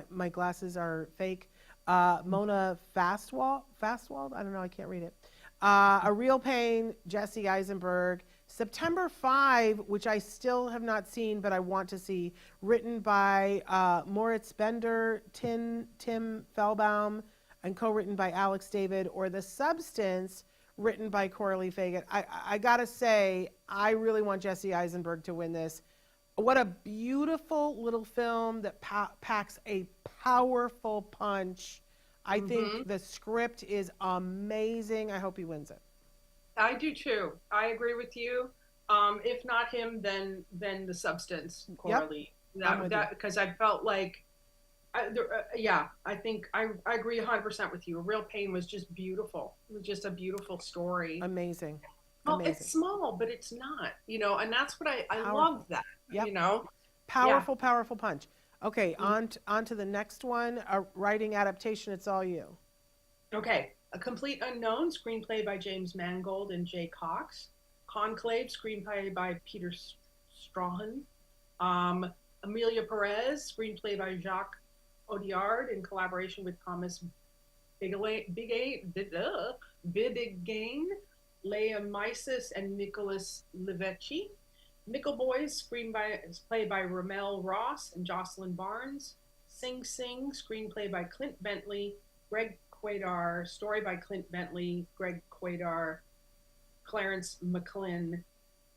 my glasses are fake. Mona Fastwald? I don't know, I can't read it. A Real Pain, Jesse Eisenberg. September 5, which I still have not seen, but I want to see, written by Moritz Bender, Tim Fellbaum, and co-written by Alex David. Or The Substance, written by Coralie Fargate. I gotta say, I really want Jesse Eisenberg to win this. What a beautiful little film that packs a powerful punch. I think the script is amazing. I hope he wins it. I do too. I agree with you. If not him, then The Substance, Coralie. Yep. Because I felt like, I think I agree 100% with you. A Real Pain was just beautiful. It was just a beautiful story. Amazing. Well, it's small, but it's not, and that's what I love that, Powerful punch. Okay, on to the next one, a writing adaptation, it's all you. Okay, A Complete Unknown, screenplay by James Mangold and Jay Cox. Conclave, screenplay by Peter Strahan. Emilia Perez, screenplay by Jacques Audiard in collaboration with Thomas Bidegain, Leah Mises, and Nicholas Livecchi. Nickel Boys, screenplay by Ramel Ross and Jocelyn Barnes. Sing Sing, screenplay by Clint Bentley, Greg Quaidar, story by Clint Bentley, Greg Quaidar, Clarence McClin,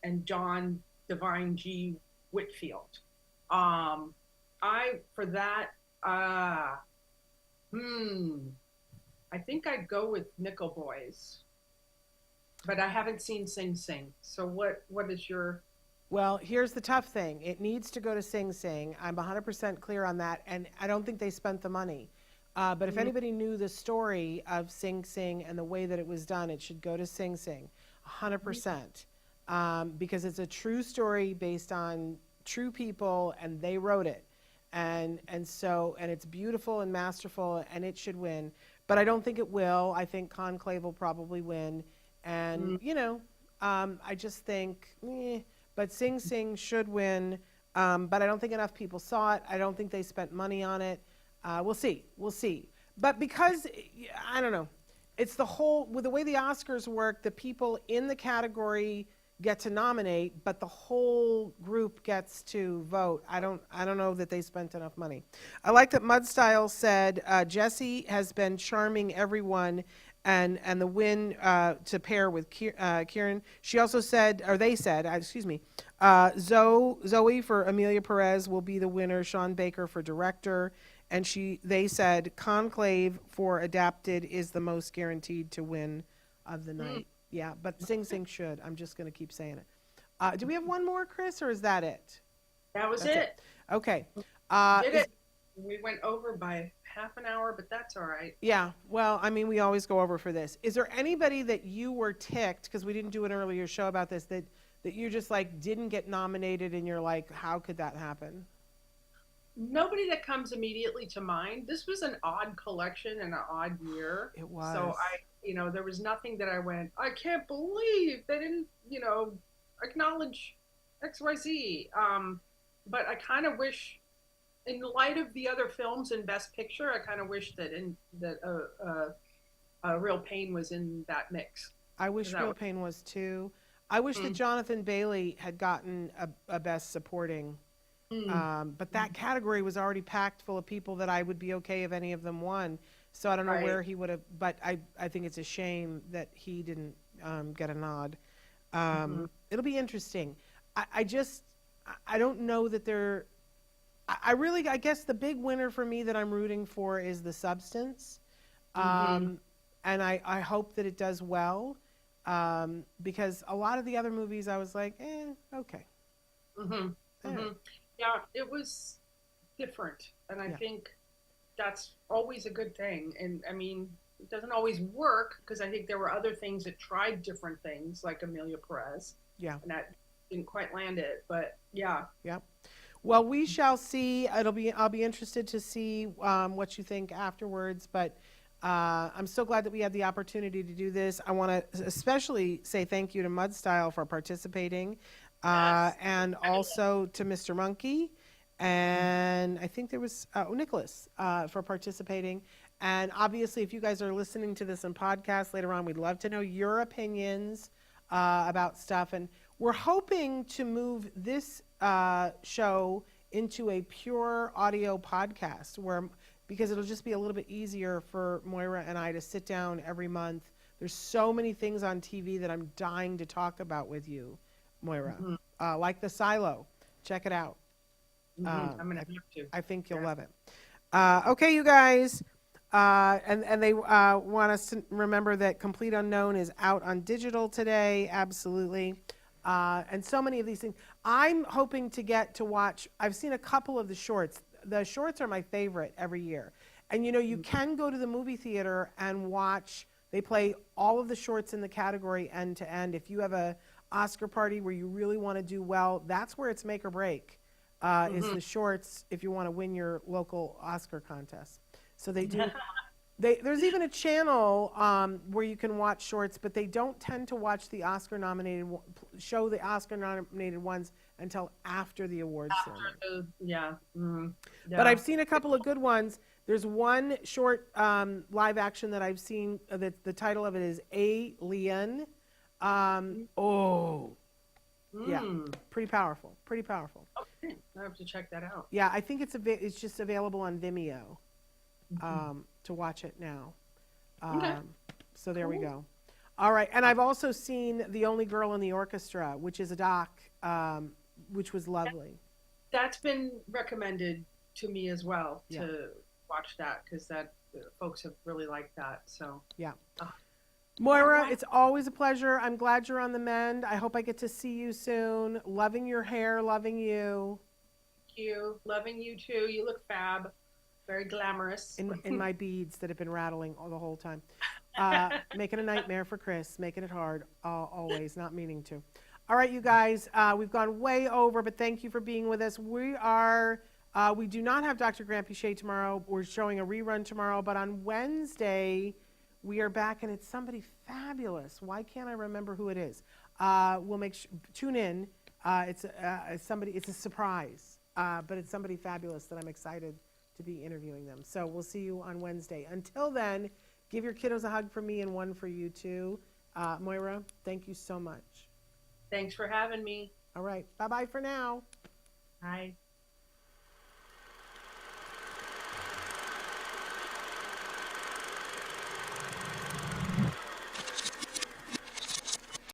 and John Divine G. Whitfield. For that, I think I'd go with Nickel Boys, but I haven't seen Sing Sing. So what is your? Well, here's the tough thing. It needs to go to Sing Sing. I'm 100% clear on that, and I don't think they spent the money. But if anybody knew the story of Sing Sing and the way that it was done, it should go to Sing Sing, 100%. Because it's a true story based on true people, and they wrote it. And it's beautiful and masterful, and it should win. But I don't think it will. I think Conclave will probably win. And, I just think, but Sing Sing should win. But I don't think enough people saw it. I don't think they spent money on it. We'll see. But because, I don't know, it's with the way the Oscars work, the people in the category get to nominate, but the whole group gets to vote. I don't know that they spent enough money. I like that Mudstyle said Jessie has been charming everyone, and the win to pair with Kieran. She also said, or they said, Zoe for Amelia Perez will be the winner. Sean Baker for director, and they said Conclave for adapted is the most guaranteed to win of the night. Yeah, but Sing Sing should. I'm just going to keep saying it. Do we have one more, Chris, or is that it? That's it. Okay. Did it. We went over by half an hour, but that's all right. Yeah, well, I mean, we always go over for this. Is there anybody that you were ticked, because we didn't do an earlier show about this, that you just like didn't get nominated and you're like, how could that happen? Nobody that comes immediately to mind. This was an odd collection and an odd year. It was. So there was nothing that I went, I can't believe they didn't, acknowledge XYZ. But I kind of wish, in light of the other films in Best Picture, I kind of wish that Real Pain was in that mix. I wish Real Pain was too. I wish that Jonathan Bailey had gotten a Best Supporting. But that category was already packed full of people that I would be okay if any of them won. So I don't know where he would have, but I think it's a shame that he didn't get a nod. It'll be interesting. I don't know that I guess the big winner for me that I'm rooting for is The Substance. And I hope that it does well, because a lot of the other movies I was like, okay. Yeah, it was different, and I think that's always a good thing. And I mean, it doesn't always work, because I think there were other things that tried different things, like Amelia Perez. Yeah, and that didn't quite land it, but yeah. Yep. Well, we shall see. I'll be interested to see what you think afterwards. But I'm so glad that we had the opportunity to do this. I want to especially say thank you to Mudstyle for participating. And also to Mr. Monkey, and I think there was Nicholas for participating. And obviously, if you guys are listening to this in podcast later on, we'd love to know your opinions about stuff. And we're hoping to move this show into a pure audio podcast, because it'll just be a little bit easier for Moira and I to sit down every month. There's so many things on TV that I'm dying to talk about with you, Moira, like The Silo. Check it out. I'm going to have to. I think you'll love it. Okay, you guys. And they want us to remember that Complete Unknown is out on digital today. Absolutely. And so many of these things. I'm hoping to get to watch. I've seen a couple of the shorts. The shorts are my favorite every year. And, you can go to the movie theater and watch. They play all of the shorts in the category end to end. If you have a Oscar party where you really want to do well, that's where it's make or break, is the shorts, if you want to win your local Oscar contest. So they do. There's even a channel where you can watch shorts, but they don't tend to watch the Oscar-nominated ones until after the awards ceremony. But I've seen a couple of good ones. There's one short live action that I've seen. The title of it is Alien. Yeah, pretty powerful. I have to check that out. Yeah, I think it's just available on Vimeo to watch it now. Okay. So there we Cool. go. All right, and I've also seen The Only Girl in the Orchestra, which is a doc, which was lovely. That's been recommended to me as well Yeah. to watch that because that folks have really liked that. So Yeah. uh, Moira, it's always a pleasure. I'm glad you're on the mend. I hope I get to see you soon. Loving your hair, loving you. thank you, loving you too. You look fab, very glamorous. In my beads that have been rattling all the whole time. Making a nightmare for Chris, making it hard, always, not meaning to. All right, you guys, we've gone way over, but thank you for being with us. We do not have Dr. Grant Pichet tomorrow. We're showing a rerun tomorrow, but on Wednesday, we are back, and it's somebody fabulous. Why can't I remember who it is? We'll tune in. It's a surprise, but it's somebody fabulous that I'm excited to be interviewing them. So we'll see you on Wednesday. Until then, give your kiddos a hug from me and one for you too. Moira, thank you so much. Thanks for having me. All right, bye-bye for now. Bye.